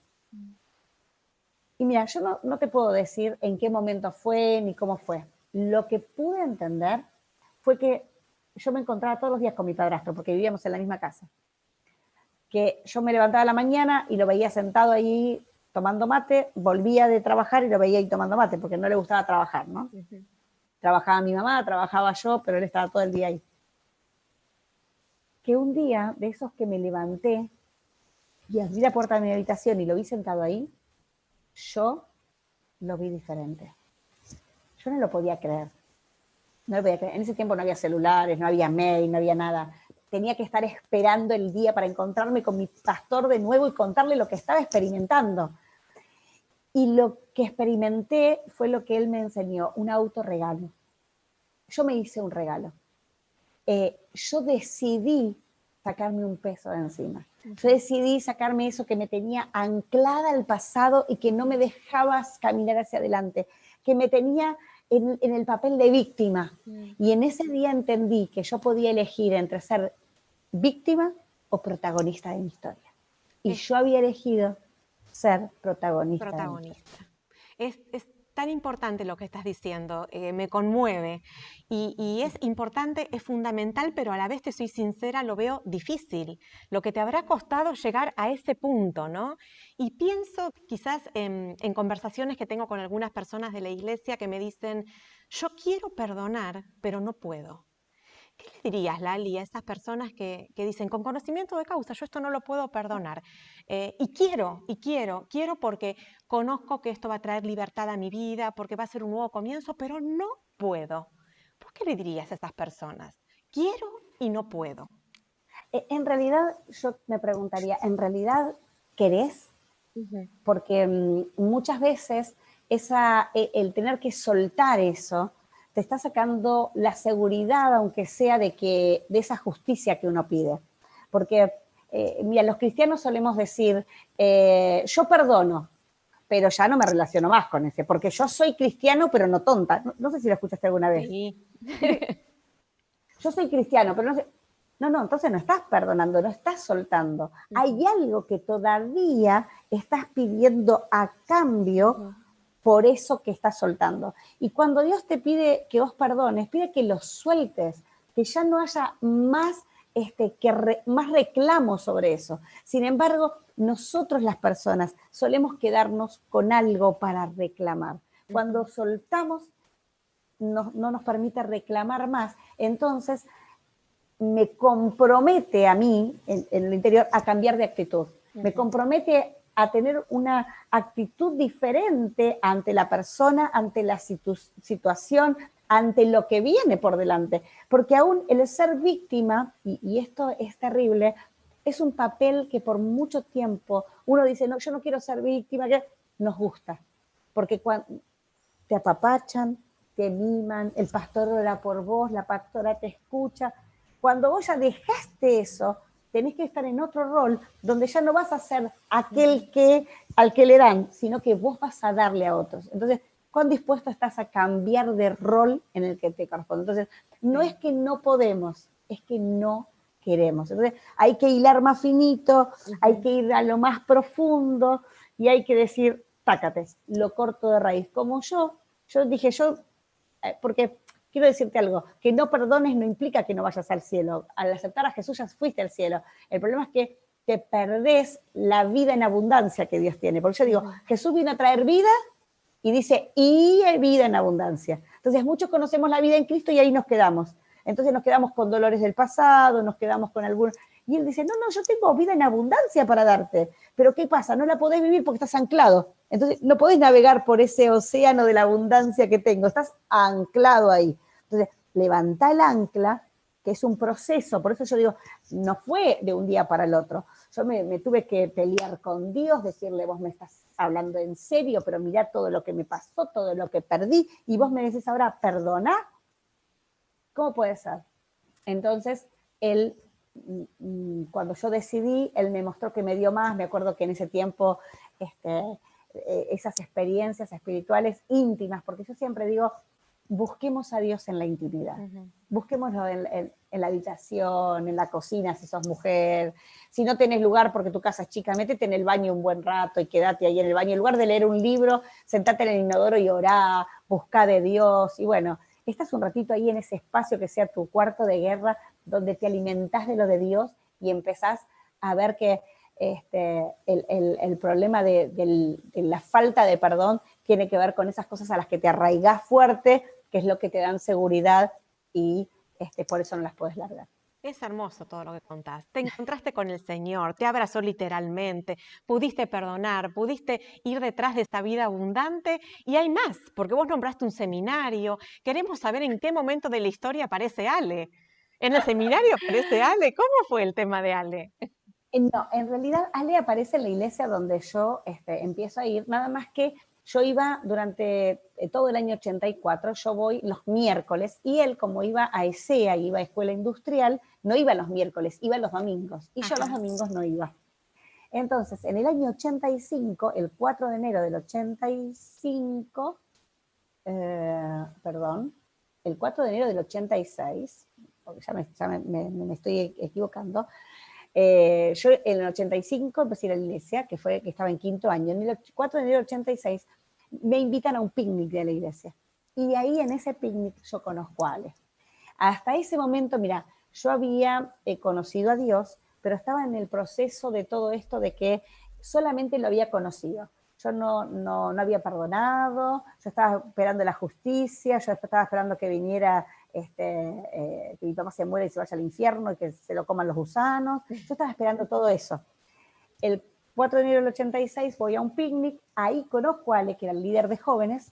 Y mira, yo no te puedo decir en qué momento fue ni cómo fue. Lo que pude entender fue que yo me encontraba todos los días con mi padrastro, porque vivíamos en la misma casa. Que yo me levantaba a la mañana y lo veía sentado ahí tomando mate, volvía de trabajar y lo veía ahí tomando mate, porque no le gustaba trabajar, ¿no? Trabajaba mi mamá, trabajaba yo, pero él estaba todo el día ahí. Que un día, de esos que me levanté y abrí la puerta de mi habitación y lo vi sentado ahí, yo lo vi diferente. Yo no lo podía creer. No lo podía creer. En ese tiempo no había celulares, no había mail, no había nada. Tenía que estar esperando el día para encontrarme con mi pastor de nuevo y contarle lo que estaba experimentando. Y lo que experimenté fue lo que él me enseñó, un autorregalo. Yo me hice un regalo. Yo decidí sacarme un peso de encima. Yo decidí sacarme eso que me tenía anclada al pasado y que no me dejaba caminar hacia adelante, que me tenía en el papel de víctima. Y en ese día entendí que yo podía elegir entre ser víctima o protagonista de mi historia. Y yo había elegido ser protagonista. Protagonista. Es tan importante lo que estás diciendo, me conmueve. Y es importante, es fundamental, pero a la vez, te soy sincera, lo veo difícil. Lo que te habrá costado llegar a ese punto, ¿no? Y pienso quizás en conversaciones que tengo con algunas personas de la iglesia que me dicen, yo quiero perdonar, pero no puedo. ¿Qué le dirías, Lali, a esas personas que dicen, con conocimiento de causa, yo esto no lo puedo perdonar? Y quiero porque conozco que esto va a traer libertad a mi vida, porque va a ser un nuevo comienzo, pero no puedo. ¿Por qué le dirías a esas personas? Quiero y no puedo. En realidad, yo me preguntaría, ¿en realidad querés? Ujú, Porque muchas veces el tener que soltar eso te está sacando la seguridad, aunque sea de esa justicia que uno pide. Porque, mira, los cristianos solemos decir, yo perdono, pero ya no me relaciono más con ese, porque yo soy cristiano, pero no tonta. No, no sé si lo escuchaste alguna vez. sí. Yo soy cristiano, pero no sé. No, no, entonces no estás perdonando, no estás soltando. Hay algo que todavía estás pidiendo a cambio Ujú, por eso que estás soltando. Y cuando Dios te pide que vos perdones, pide que los sueltes, que ya no haya más, más reclamos sobre eso. Sin embargo, nosotros las personas solemos quedarnos con algo para reclamar. Cuando ujú, soltamos, no nos permite reclamar más. Entonces, me compromete a mí, en el interior, a cambiar de actitud. Me ujú. compromete a tener una actitud diferente ante la persona, ante la situación, ante lo que viene por delante. Porque aún el ser víctima, y esto es terrible, es un papel que por mucho tiempo uno dice, no, yo no quiero ser víctima, que nos gusta. Porque cuando te apapachan, te miman, el pastor ora por vos, la pastora te escucha. Cuando vos ya dejaste eso, tenés que estar en otro rol donde ya no vas a ser aquel al que le dan, sino que vos vas a darle a otros. Entonces, ¿cuán dispuesto estás a cambiar de rol en el que te corresponde? Entonces, no es Sí. que no podemos, es que no queremos. Entonces, hay que hilar más finito, hay Ujú, que ir a lo más profundo y hay que decir, tácates, lo corto de raíz. Como yo dije, porque quiero decirte algo, que no perdones no implica que no vayas al cielo. Al aceptar a Jesús ya fuiste al cielo. El problema es que te perdés la vida en abundancia que Dios tiene. Porque yo digo, ujú. Jesús vino a traer vida y dice, y vida en abundancia. Entonces muchos conocemos la vida en Cristo y ahí nos quedamos. Entonces nos quedamos con dolores del pasado, nos quedamos con algún... Y él dice, no, no, yo tengo vida en abundancia para darte. Pero ¿qué pasa? No la podés vivir porque estás anclado. Entonces no podés navegar por ese océano de la abundancia que tengo. Estás anclado ahí. Entonces levanta el ancla, que es un proceso. Por eso yo digo, no fue de un día para el otro. Yo me tuve que pelear con Dios, decirle, vos me estás hablando en serio, pero mirá todo lo que me pasó, todo lo que perdí, y vos me decís ahora, perdona, ¿cómo puede ser? Entonces, él, cuando yo decidí, él me mostró que me dio más, me acuerdo que en ese tiempo, esas experiencias espirituales íntimas, porque yo siempre digo, busquemos a Dios en la intimidad, Ujú. busquémoslo en la habitación, en la cocina, si sos mujer, si no tenés lugar porque tu casa es chica, métete en el baño un buen rato y quédate ahí en el baño, en lugar de leer un libro, sentate en el inodoro y orá, buscá de Dios, y bueno, estás un ratito ahí en ese espacio que sea tu cuarto de guerra, donde te alimentás de lo de Dios y empezás a ver que el problema de la falta de perdón tiene que ver con esas cosas a las que te arraigás fuerte, que es lo que te dan seguridad y por eso no las puedes largar. Es hermoso todo lo que contás. Te encontraste con el Señor, te abrazó literalmente, pudiste perdonar, pudiste ir detrás de esta vida abundante y hay más, porque vos nombraste un seminario. Queremos saber en qué momento de la historia aparece Ale. ¿En el seminario aparece Ale? ¿Cómo fue el tema de Ale? No, en realidad Ale aparece en la iglesia donde yo empiezo a ir, nada más que yo iba durante todo el año 84, yo voy los miércoles y él como iba a ESEA, iba a Escuela Industrial, no iba los miércoles, iba los domingos y yo los Ajá. domingos no iba. Entonces, en el año 85, el 4 de enero del 85, perdón, el 4 de enero del 86, porque ya me estoy equivocando, yo en el 85 empecé a ir a la iglesia, que estaba en quinto año. En el 4 de enero del 86 me invitan a un picnic de la iglesia. Y ahí en ese picnic yo conozco a Ale. Hasta ese momento, mira, yo había conocido a Dios, pero estaba en el proceso de todo esto de que solamente lo había conocido. Yo no había perdonado, yo estaba esperando la justicia, yo estaba esperando que viniera que mi papá se muere y se vaya al infierno y que se lo coman los gusanos. Yo estaba esperando todo eso. El 4 de enero del 86 voy a un picnic, ahí conozco a Ale, que era el líder de jóvenes,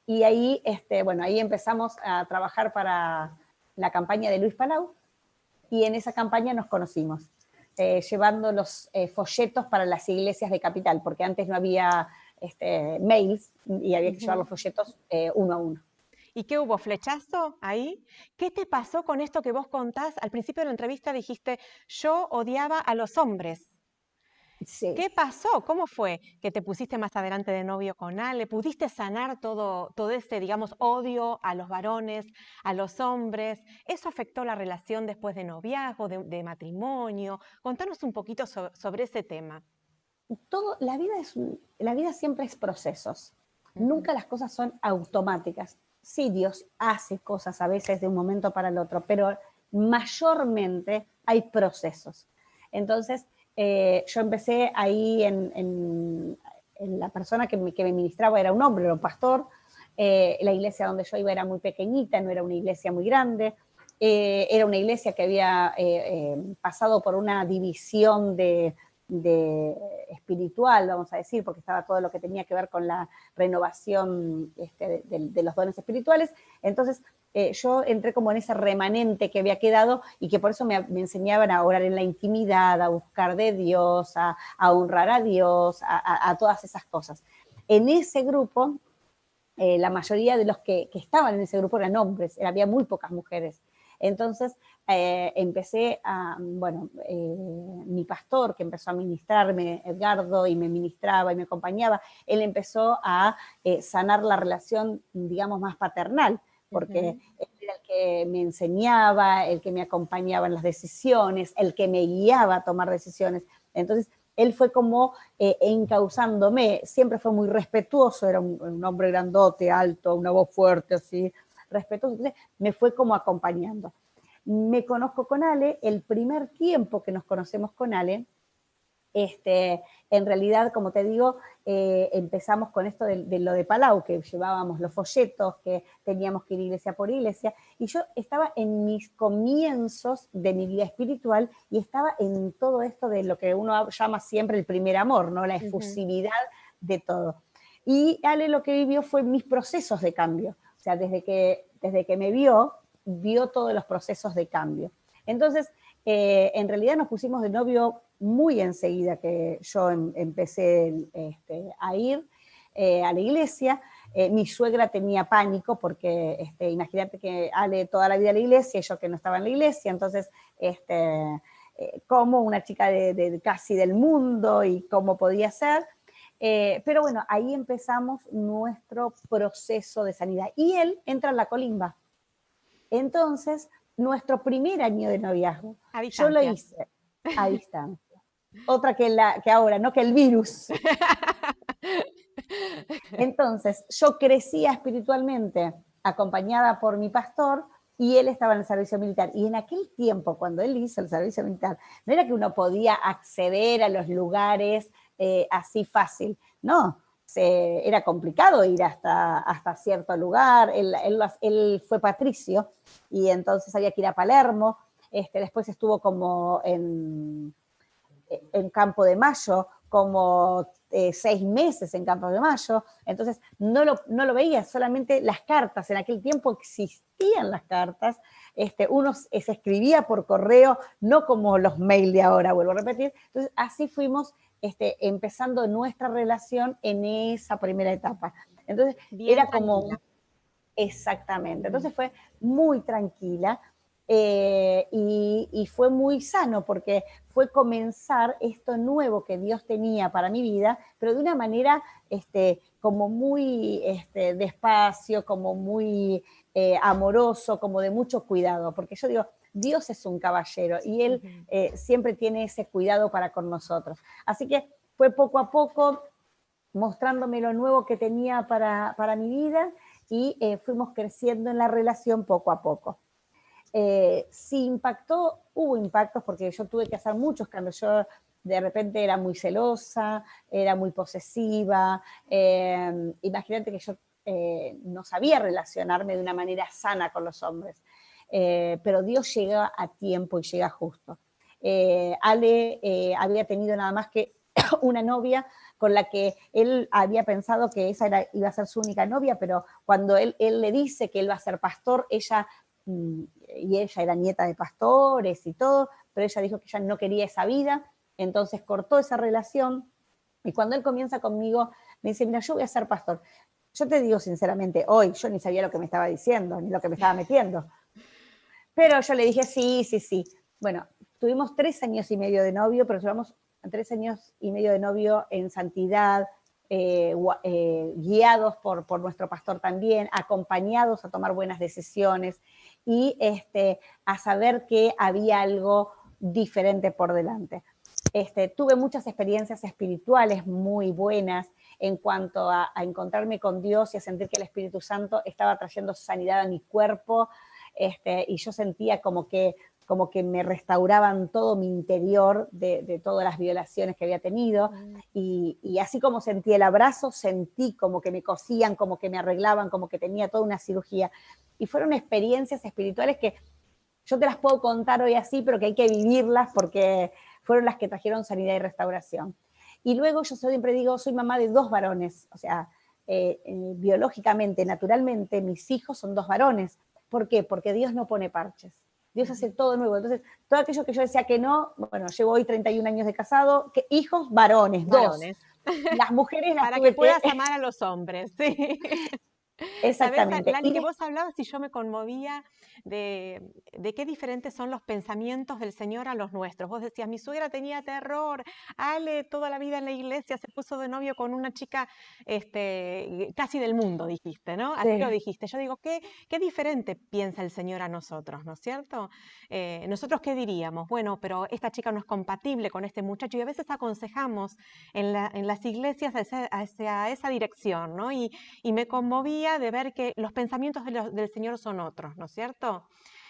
y ahí, bueno, ahí empezamos a trabajar para la campaña de Luis Palau, y en esa campaña nos conocimos, llevando los folletos para las iglesias de Capital, porque antes no había mails y había que llevar los folletos uno a uno. ¿Y qué hubo? ¿Flechazo ahí? ¿Qué te pasó con esto que vos contás? Al principio de la entrevista dijiste, yo odiaba a los hombres. Sí. ¿Qué pasó? ¿Cómo fue que te pusiste más adelante de novio con Ale? ¿Pudiste sanar todo ese, digamos, odio a los varones, a los hombres? ¿Eso afectó la relación después de noviazgo, de matrimonio? Contanos un poquito sobre ese tema. La vida siempre es procesos. Nunca las cosas son automáticas. Sí, Dios hace cosas a veces de un momento para el otro, pero mayormente hay procesos. Entonces, yo empecé ahí en la persona que me ministraba era un hombre, era un pastor. La iglesia donde yo iba era muy pequeñita, no era una iglesia muy grande. Era una iglesia que había pasado por una división de espiritual, vamos a decir, porque estaba todo lo que tenía que ver con la renovación de los dones espirituales. Entonces, yo entré como en ese remanente que había quedado y que por eso me enseñaban a orar en la intimidad, a buscar de Dios, a honrar a Dios, a todas esas cosas. En ese grupo, la mayoría de los que estaban en ese grupo eran hombres, había muy pocas mujeres. Entonces empecé mi pastor que empezó a ministrarme, Edgardo, y me ministraba y me acompañaba, él empezó a sanar la relación, digamos, más paternal, porque él era el que me enseñaba, el que me acompañaba en las decisiones, el que me guiaba a tomar decisiones. Entonces, él fue como encauzándome, siempre fue muy respetuoso, era un hombre grandote, alto, una voz fuerte, así, respetuoso, entonces me fue como acompañando. Me conozco con Ale, el primer tiempo que nos conocemos con Ale, en realidad, como te digo, empezamos con esto de lo de Palau, que llevábamos los folletos, que teníamos que ir iglesia por iglesia, y yo estaba en mis comienzos de mi vida espiritual y estaba en todo esto de lo que uno llama siempre el primer amor, ¿no? La efusividad de todo. Y Ale lo que vivió fue mis procesos de cambio, o sea, desde que me vio todos los procesos de cambio. Entonces, en realidad nos pusimos de novio muy enseguida que yo empecé a ir a la iglesia. Mi suegra tenía pánico porque imagínate que Ale toda la vida a la iglesia y yo que no estaba en la iglesia, entonces como una chica de casi del mundo y cómo podía ser. Pero bueno, ahí empezamos nuestro proceso de sanidad. Y él entra en la colimba. Entonces, nuestro primer año de noviazgo, yo lo hice a distancia. Otra que ahora, no que el virus. Entonces, yo crecía espiritualmente acompañada por mi pastor y él estaba en el servicio militar. Y en aquel tiempo, cuando él hizo el servicio militar, no era que uno podía acceder a los lugares así fácil, no. Era complicado ir hasta cierto lugar. Él fue patricio y entonces había que ir a Palermo. Después estuvo como en Campo de Mayo, como 6 meses en Campo de Mayo, entonces no lo veía, solamente las cartas, en aquel tiempo existían las cartas, uno se escribía por correo, no como los mails de ahora, vuelvo a repetir, entonces así fuimos empezando nuestra relación en esa primera etapa. Entonces bien era tranquila. como... Exactamente, entonces fue muy tranquila, y fue muy sano porque fue comenzar esto nuevo que Dios tenía para mi vida, pero de una manera como muy despacio, como muy amoroso, como de mucho cuidado, porque yo digo, Dios es un caballero y Él siempre tiene ese cuidado para con nosotros. Así que fue poco a poco mostrándome lo nuevo que tenía para mi vida y fuimos creciendo en la relación poco a poco. Sí impactó, hubo impactos porque yo tuve que hacer muchos cambios. Yo de repente era muy celosa, era muy posesiva. Imagínate que yo no sabía relacionarme de una manera sana con los hombres. Pero Dios llega a tiempo y llega justo. Ale había tenido nada más que una novia con la que él había pensado que esa iba a ser su única novia, pero cuando él le dice que él va a ser pastor, y ella era nieta de pastores y todo, pero ella dijo que ella no quería esa vida, entonces cortó esa relación, y cuando él comienza conmigo, me dice, mira, yo voy a ser pastor. Yo te digo sinceramente, hoy yo ni sabía lo que me estaba diciendo, ni lo que me estaba metiendo, pero yo le dije, sí, sí, sí. Bueno, tuvimos 3 años y medio de novio, pero llevamos 3 años y medio de novio en santidad, guiados por nuestro pastor también, acompañados a tomar buenas decisiones y a saber que había algo diferente por delante. Tuve muchas experiencias espirituales muy buenas en cuanto a encontrarme con Dios y a sentir que el Espíritu Santo estaba trayendo sanidad a mi cuerpo, y yo sentía como que me restauraban todo mi interior de todas las violaciones que había tenido, y así como sentí el abrazo, sentí como que me cosían, como que me arreglaban, como que tenía toda una cirugía, y fueron experiencias espirituales que yo te las puedo contar hoy así, pero que hay que vivirlas porque fueron las que trajeron sanidad y restauración. Y luego yo siempre digo, soy mamá de 2 varones, o sea, biológicamente, naturalmente, mis hijos son 2 varones. ¿Por qué? Porque Dios no pone parches. Dios hace todo nuevo. Entonces, todo aquello que yo decía que no, bueno, llevo hoy 31 años de casado, que hijos varones, 2. Las mujeres las Para que tuve que... puedas amar a los hombres, sí. Sabes, Exactamente. Lali, que vos hablabas y yo me conmovía de qué diferentes son los pensamientos del Señor a los nuestros. Vos decías, mi suegra tenía terror, Ale toda la vida en la iglesia se puso de novio con una chica casi del mundo, dijiste, ¿no? Así lo Sí. dijiste. Yo digo, qué diferente piensa el Señor a nosotros, ¿no es cierto? ¿Nosotros qué diríamos? Bueno, pero esta chica no es compatible con este muchacho, y a veces aconsejamos en las iglesias hacia esa dirección, ¿no? Y me conmovía de ver que los pensamientos del Señor son otros, ¿no es cierto?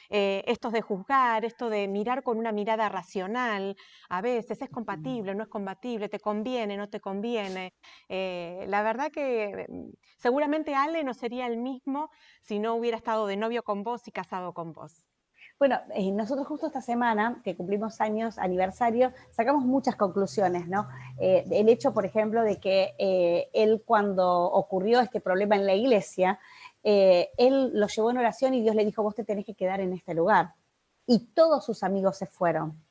Estos de juzgar, esto de mirar con una mirada racional, a veces es compatible, no es compatible, te conviene, no te conviene. La verdad que seguramente Ale no sería el mismo si no hubiera estado de novio con vos y casado con vos. Bueno, nosotros justo esta semana, que cumplimos años, aniversario, sacamos muchas conclusiones, ¿no? El hecho, por ejemplo, de que él cuando ocurrió este problema en la iglesia, él lo llevó en oración y Dios le dijo, vos te tenés que quedar en este lugar. Y todos sus amigos se fueron,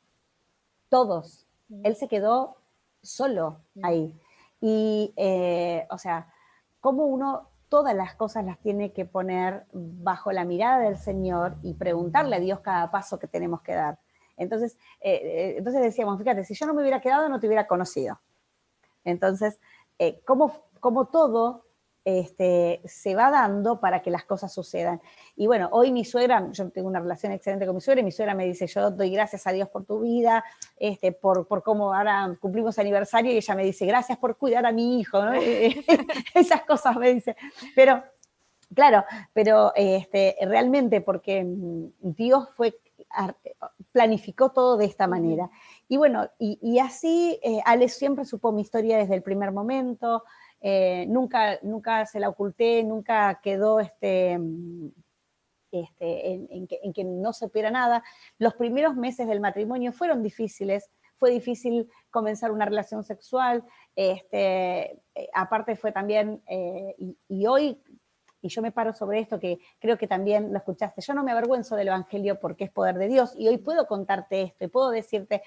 todos. Él se quedó solo ahí. Y, o sea, cómo uno todas las cosas las tiene que poner bajo la mirada del Señor y preguntarle a Dios cada paso que tenemos que dar. Entonces decíamos, fíjate, si yo no me hubiera quedado, no te hubiera conocido. Entonces, cómo todo se va dando para que las cosas sucedan. Y bueno, hoy mi suegra, yo tengo una relación excelente con mi suegra, y mi suegra me dice, yo doy gracias a Dios por tu vida, por cómo ahora cumplimos aniversario, y ella me dice, gracias por cuidar a mi hijo, ¿no? Esas cosas me dice. Pero, claro, pero realmente porque Dios planificó todo de esta manera. Y bueno, y así Ale siempre supo mi historia desde el primer momento, nunca se la oculté, nunca quedó en que no supiera nada. Los primeros meses del matrimonio fueron difíciles, fue difícil comenzar una relación sexual, aparte fue también, y hoy, y yo me paro sobre esto, que creo que también lo escuchaste, yo no me avergüenzo del Evangelio porque es poder de Dios, y hoy puedo contarte esto, y puedo decirte,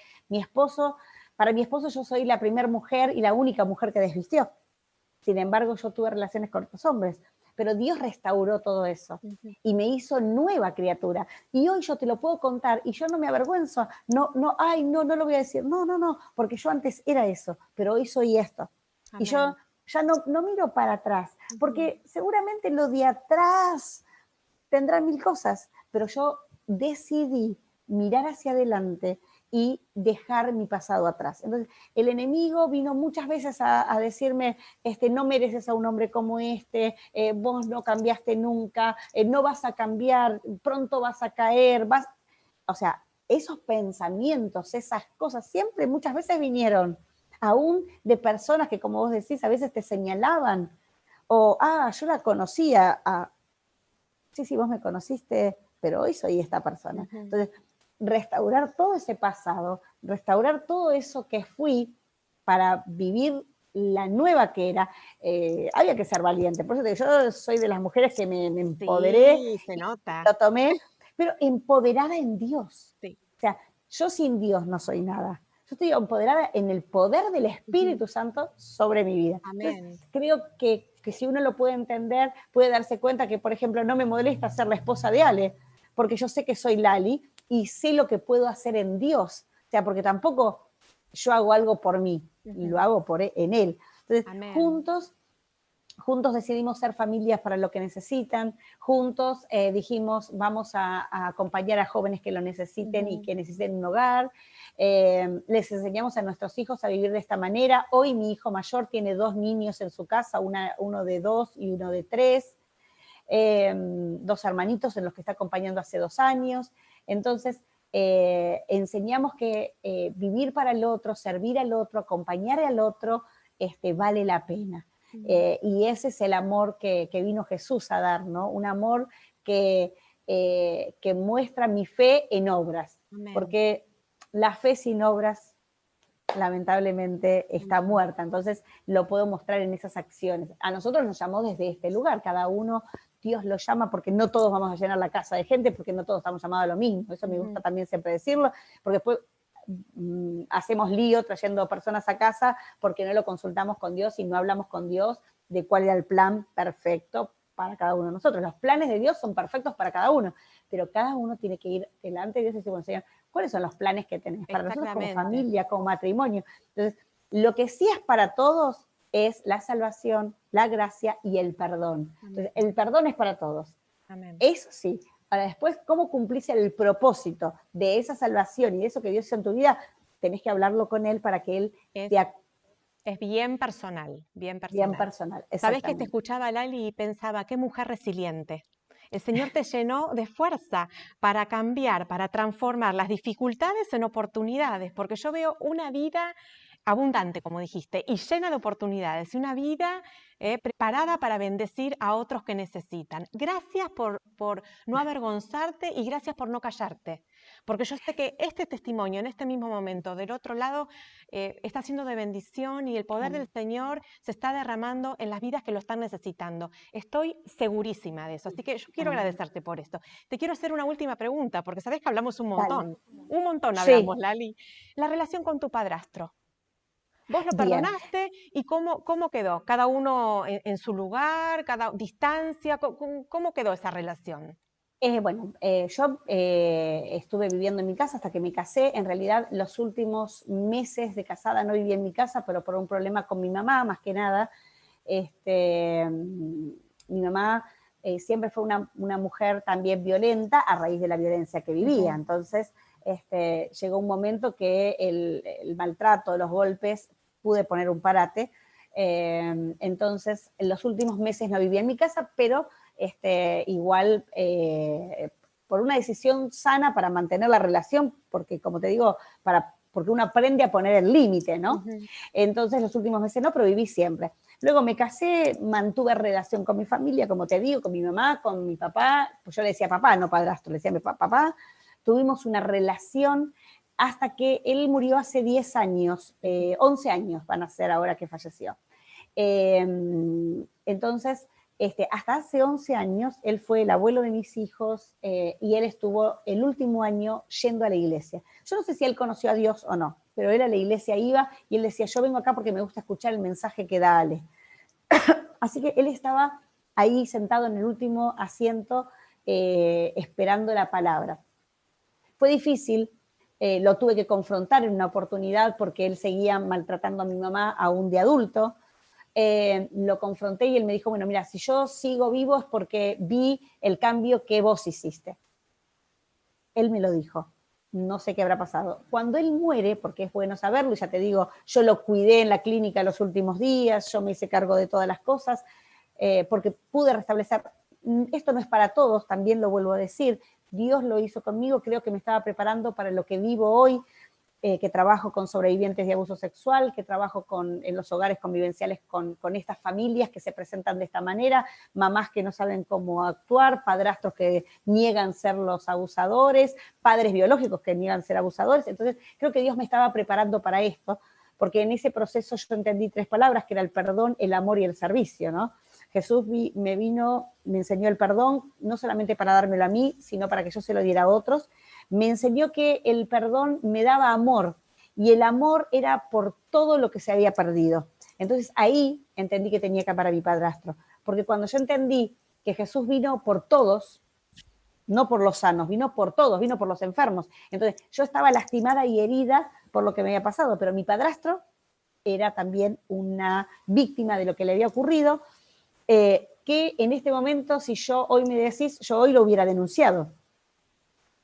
para mi esposo yo soy la primera mujer y la única mujer que desvistió. Sin embargo, yo tuve relaciones con otros hombres, pero Dios restauró todo eso y me hizo nueva criatura. Y hoy yo te lo puedo contar y yo no me avergüenzo. No lo voy a decir. No, porque yo antes era eso, pero hoy soy esto. Amén. Y yo ya no miro para atrás, porque seguramente lo de atrás tendrá 1000 cosas, pero yo decidí mirar hacia adelante y dejar mi pasado atrás. Entonces, el enemigo vino muchas veces a decirme, no mereces a un hombre como vos no cambiaste nunca, no vas a cambiar, pronto vas a caer, o sea, esos pensamientos, esas cosas, siempre muchas veces vinieron, aún de personas que, como vos decís, a veces te señalaban, O, yo la conocía, sí, sí, vos me conociste, pero hoy soy esta persona. Entonces, restaurar todo ese pasado, restaurar todo eso que fui para vivir la nueva que era, había que ser valiente. Por eso te digo, yo soy de las mujeres que me empoderé, Sí, se nota. lo tomé, pero empoderada en Dios. Sí. O sea, yo sin Dios no soy nada. Yo estoy empoderada en el poder del Espíritu Santo sobre mi vida. Amén. Entonces, creo que si uno lo puede entender, puede darse cuenta que, por ejemplo, no me molesta ser la esposa de Ale, porque yo sé que soy Lali y sé lo que puedo hacer en Dios. O sea, porque tampoco yo hago algo por mí, lo hago en Él. Entonces, Amén. juntos decidimos ser familias para lo que necesitan, juntos dijimos vamos a acompañar a jóvenes que lo necesiten y que necesiten un hogar, les enseñamos a nuestros hijos a vivir de esta manera. Hoy mi hijo mayor tiene 2 niños en su casa, uno de 2 y uno de 3, 2 hermanitos en los que está acompañando hace 2 años. Entonces, enseñamos que vivir para el otro, servir al otro, acompañar al otro, vale la pena. Y ese es el amor que vino Jesús a dar, ¿no? Un amor que muestra mi fe en obras. Amén. Porque la fe sin obras, lamentablemente, está muerta. Entonces, lo puedo mostrar en esas acciones. A nosotros nos llamó desde este lugar. Cada uno, Dios lo llama, porque no todos vamos a llenar la casa de gente, porque no todos estamos llamados a lo mismo. Eso me gusta también siempre decirlo, porque después hacemos lío trayendo personas a casa porque no lo consultamos con Dios y no hablamos con Dios de cuál era el plan perfecto para cada uno de nosotros. Los planes de Dios son perfectos para cada uno, pero cada uno tiene que ir delante de Dios y decir, bueno, Señor, ¿cuáles son los planes que tenés para nosotros como familia, como matrimonio? Entonces, lo que sí es para todos es la salvación, la gracia y el perdón. Entonces, el perdón es para todos. Amén. Eso sí. Para después, ¿cómo cumplís el propósito de esa salvación y de eso que Dios hizo en tu vida? Tenés que hablarlo con Él para que Él es bien personal, bien personal. Bien personal, Sabés que te escuchaba, Lali, y pensaba, qué mujer resiliente. El Señor te llenó de fuerza para cambiar, para transformar las dificultades en oportunidades, porque yo veo una vida abundante, como dijiste, y llena de oportunidades, y una vida preparada para bendecir a otros que necesitan. Gracias por no avergonzarte y gracias por no callarte, porque yo sé que este testimonio en este mismo momento del otro lado está siendo de bendición y el poder del Señor se está derramando en las vidas que lo están necesitando. Estoy segurísima de eso, así que yo quiero agradecerte por esto. Te quiero hacer una última pregunta, porque sabés que hablamos un montón. Un montón hablamos, Lali. La relación con tu padrastro. ¿Vos lo perdonaste? ¿Y cómo quedó? ¿Cada uno en su lugar? ¿Cada distancia? ¿Cómo quedó esa relación? Yo estuve viviendo en mi casa hasta que me casé. En realidad, los últimos meses de casada no viví en mi casa, pero por un problema con mi mamá, más que nada. Mi mamá siempre fue una mujer también violenta a raíz de la violencia que vivía. Entonces, llegó un momento que el maltrato, los golpes, pude poner un parate. Entonces, en los últimos meses no vivía en mi casa, pero igual por una decisión sana para mantener la relación, porque como te digo, porque uno aprende a poner el límite, ¿no? Entonces, los últimos meses no, pero viví siempre. Luego me casé, mantuve relación con mi familia, como te digo, con mi mamá, con mi papá. Pues yo le decía papá, no padrastro, le decía papá. Tuvimos una relación hasta que él murió hace 10 años, 11 años van a ser ahora que falleció. Entonces, hasta hace 11 años, él fue el abuelo de mis hijos y él estuvo el último año yendo a la iglesia. Yo no sé si él conoció a Dios o no, pero él a la iglesia iba y él decía, yo vengo acá porque me gusta escuchar el mensaje que da Ale. Así que él estaba ahí sentado en el último asiento esperando la palabra. Fue difícil, lo tuve que confrontar en una oportunidad porque él seguía maltratando a mi mamá aún de adulto. Lo confronté y él me dijo, bueno, mira, si yo sigo vivo es porque vi el cambio que vos hiciste. Él me lo dijo, no sé qué habrá pasado. Cuando él muere, porque es bueno saberlo, ya te digo, yo lo cuidé en la clínica los últimos días, yo me hice cargo de todas las cosas, porque pude restablecer. Esto no es para todos, también lo vuelvo a decir, Dios lo hizo conmigo, creo que me estaba preparando para lo que vivo hoy. que trabajo con sobrevivientes de abuso sexual, que trabajo en los hogares convivenciales con estas familias que se presentan de esta manera, mamás que no saben cómo actuar, padrastros que niegan ser los abusadores, padres biológicos que niegan ser abusadores. Entonces, creo que Dios me estaba preparando para esto, porque en ese proceso yo entendí 3 palabras, que era el perdón, el amor y el servicio, ¿no? Jesús me enseñó el perdón, no solamente para dármelo a mí, sino para que yo se lo diera a otros. Me enseñó que el perdón me daba amor, y el amor era por todo lo que se había perdido. Entonces ahí entendí que tenía que amar a mi padrastro, porque cuando yo entendí que Jesús vino por todos, no por los sanos, vino por todos, vino por los enfermos. Entonces yo estaba lastimada y herida por lo que me había pasado, pero mi padrastro era también una víctima de lo que le había ocurrido, que en este momento, si yo hoy me decís, yo hoy lo hubiera denunciado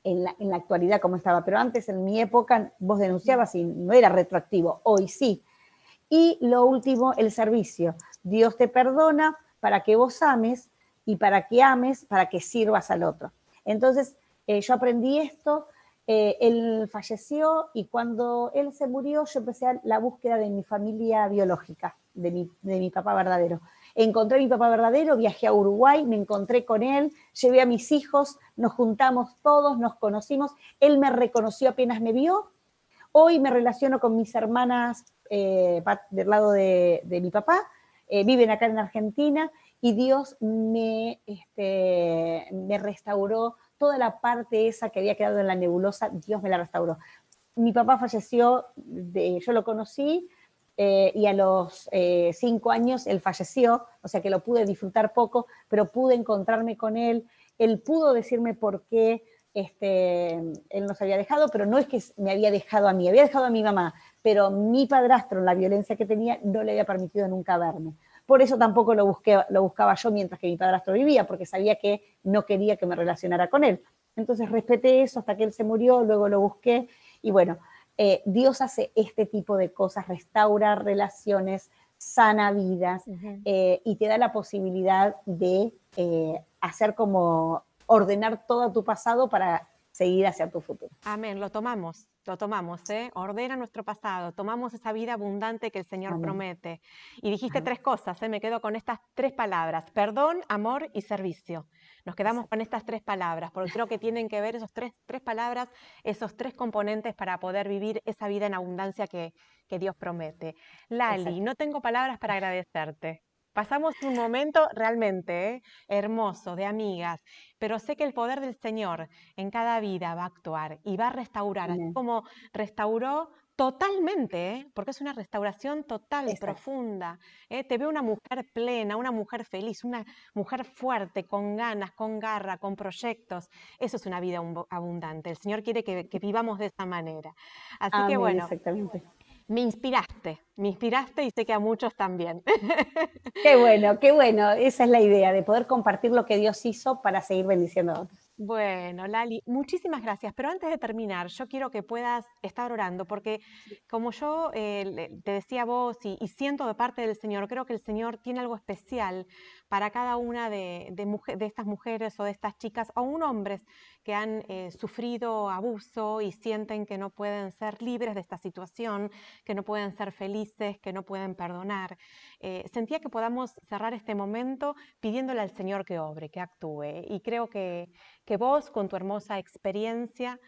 en la actualidad como estaba, pero antes en mi época vos denunciabas y no era retroactivo, hoy sí. Y lo último, el servicio. Dios te perdona para que vos ames, y para que ames, para que sirvas al otro. Entonces, yo aprendí esto, él falleció, y cuando él se murió, yo empecé la búsqueda de mi familia biológica, de mi papá verdadero. Encontré a mi papá verdadero, viajé a Uruguay, me encontré con él, llevé a mis hijos, nos juntamos todos, nos conocimos, él me reconoció apenas me vio. Hoy me relaciono con mis hermanas del lado de mi papá, viven acá en Argentina, y Dios me restauró toda la parte esa que había quedado en la nebulosa. Dios me la restauró. Mi papá falleció, yo lo conocí, y a los 5 años él falleció, o sea que lo pude disfrutar poco, pero pude encontrarme con él. Él pudo decirme por qué él nos había dejado, pero no es que me había dejado a mí, había dejado a mi mamá, pero mi padrastro, la violencia que tenía, no le había permitido nunca verme. Por eso tampoco lo buscaba yo mientras que mi padrastro vivía, porque sabía que no quería que me relacionara con él. Entonces respeté eso hasta que él se murió, luego lo busqué, y bueno, Dios hace este tipo de cosas, restaura relaciones, sana vidas, y te da la posibilidad de hacer como ordenar todo tu pasado para seguir hacia tu futuro. Amén, lo tomamos, ¿eh? Ordena nuestro pasado, tomamos esa vida abundante que el Señor Amén. promete. Y dijiste Amén. 3 cosas, ¿eh? Me quedo con estas 3 palabras: perdón, amor y servicio. Nos quedamos con estas 3 palabras, porque creo que tienen que ver esos tres palabras, esos 3 componentes para poder vivir esa vida en abundancia que Dios promete. Lali, Exacto. no tengo palabras para agradecerte. Pasamos un momento realmente hermoso, de amigas, pero sé que el poder del Señor en cada vida va a actuar y va a restaurar, así Amén. como restauró totalmente, porque es una restauración total, Exacto. profunda. Te veo una mujer plena, una mujer feliz, una mujer fuerte, con ganas, con garra, con proyectos. Eso es una vida abundante. El Señor quiere que vivamos de esa manera. Así que Amén, bueno, exactamente. me inspiraste y sé que a muchos también. Qué bueno, esa es la idea, de poder compartir lo que Dios hizo para seguir bendiciendo a otros. Bueno, Lali, muchísimas gracias. Pero antes de terminar, yo quiero que puedas estar orando, porque como yo te decía a vos y siento de parte del Señor, creo que el Señor tiene algo especial para cada una de estas mujeres o de estas chicas, o aún hombres que han sufrido abuso y sienten que no pueden ser libres de esta situación, que no pueden ser felices, que no pueden perdonar. Sentía que podamos cerrar este momento pidiéndole al Señor que obre, que actúe. Y creo que vos, con tu hermosa experiencia,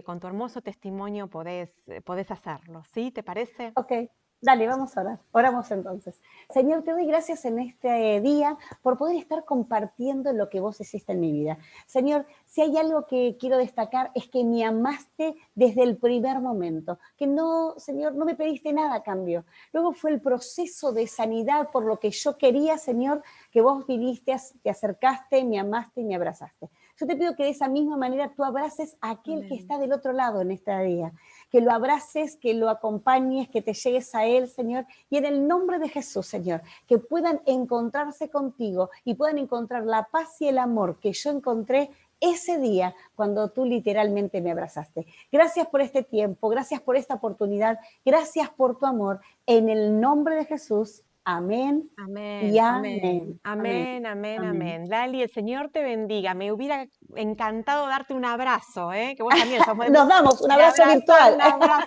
con tu hermoso testimonio, podés hacerlo. ¿Sí? ¿Te parece? Ok, dale, vamos a orar. Oramos entonces. Señor, te doy gracias en este día por poder estar compartiendo lo que vos hiciste en mi vida. Señor, si hay algo que quiero destacar es que me amaste desde el primer momento, que no, Señor, no me pediste nada a cambio. Luego fue el proceso de sanidad por lo que yo quería, Señor, que vos viniste, te acercaste, me amaste y me abrazaste. Yo te pido que de esa misma manera tú abraces a aquel Amén. que está del otro lado en este día, que lo abraces, que lo acompañes, que te llegues a él, Señor, y en el nombre de Jesús, Señor, que puedan encontrarse contigo y puedan encontrar la paz y el amor que yo encontré ese día cuando tú literalmente me abrazaste. Gracias por este tiempo, gracias por esta oportunidad, gracias por tu amor. En el nombre de Jesús, Amén. Amén, Y amén, amén, amén, amén, amén. amén. Lali, el Señor te bendiga. Me hubiera encantado darte un abrazo, ¿eh? Que vos también sos muy... Nos damos un Te abrazo abrazo, virtual.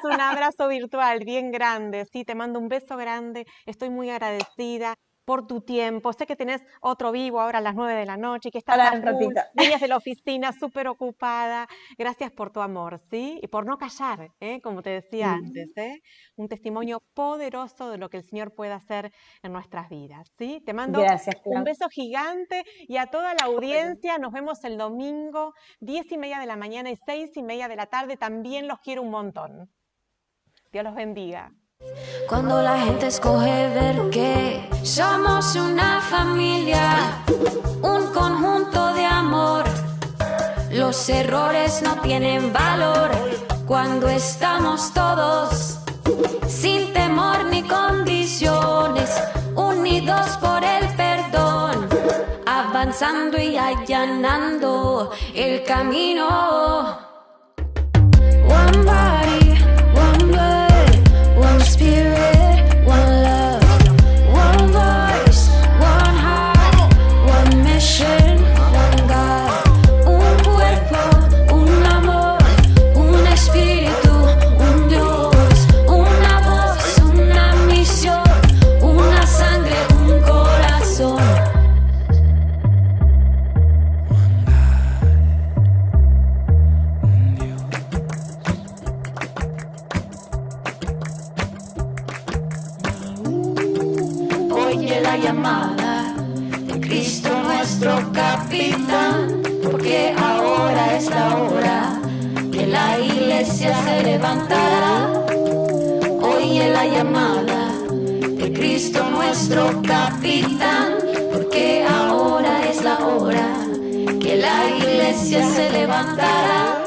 un abrazo virtual bien grande. Sí, te mando un beso grande. Estoy muy agradecida por tu tiempo. Sé que tenés otro vivo ahora a las 9 de la noche y que estás Ahora a un full. ratito. Venías de la oficina súper ocupada. Gracias por tu amor, ¿sí? Y por no callar, ¿eh? Como te decía antes, ¿eh? Un testimonio poderoso de lo que el Señor puede hacer en nuestras vidas, ¿sí? Te mando Gracias, un Clau. beso gigante y a toda la audiencia nos vemos el domingo, 10:30 de la mañana y 6:30 de la tarde. También los quiero un montón. Dios los bendiga. Cuando la gente escoge ver que somos una familia, un conjunto de amor, los errores no tienen valor cuando estamos todos sin temor ni condiciones, unidos por el perdón, avanzando y allanando el camino. One body, one blood, one spirit, one love, one voice, one heart, one mission, one God, un cuerpo, un amor, un espíritu, un Dios, una voz, una misión, una sangre, un corazón. Oye la llamada de Cristo nuestro capitán, porque ahora es la hora que la iglesia se levantará. Oye la llamada de Cristo nuestro capitán, porque ahora es la hora que la iglesia se levantará.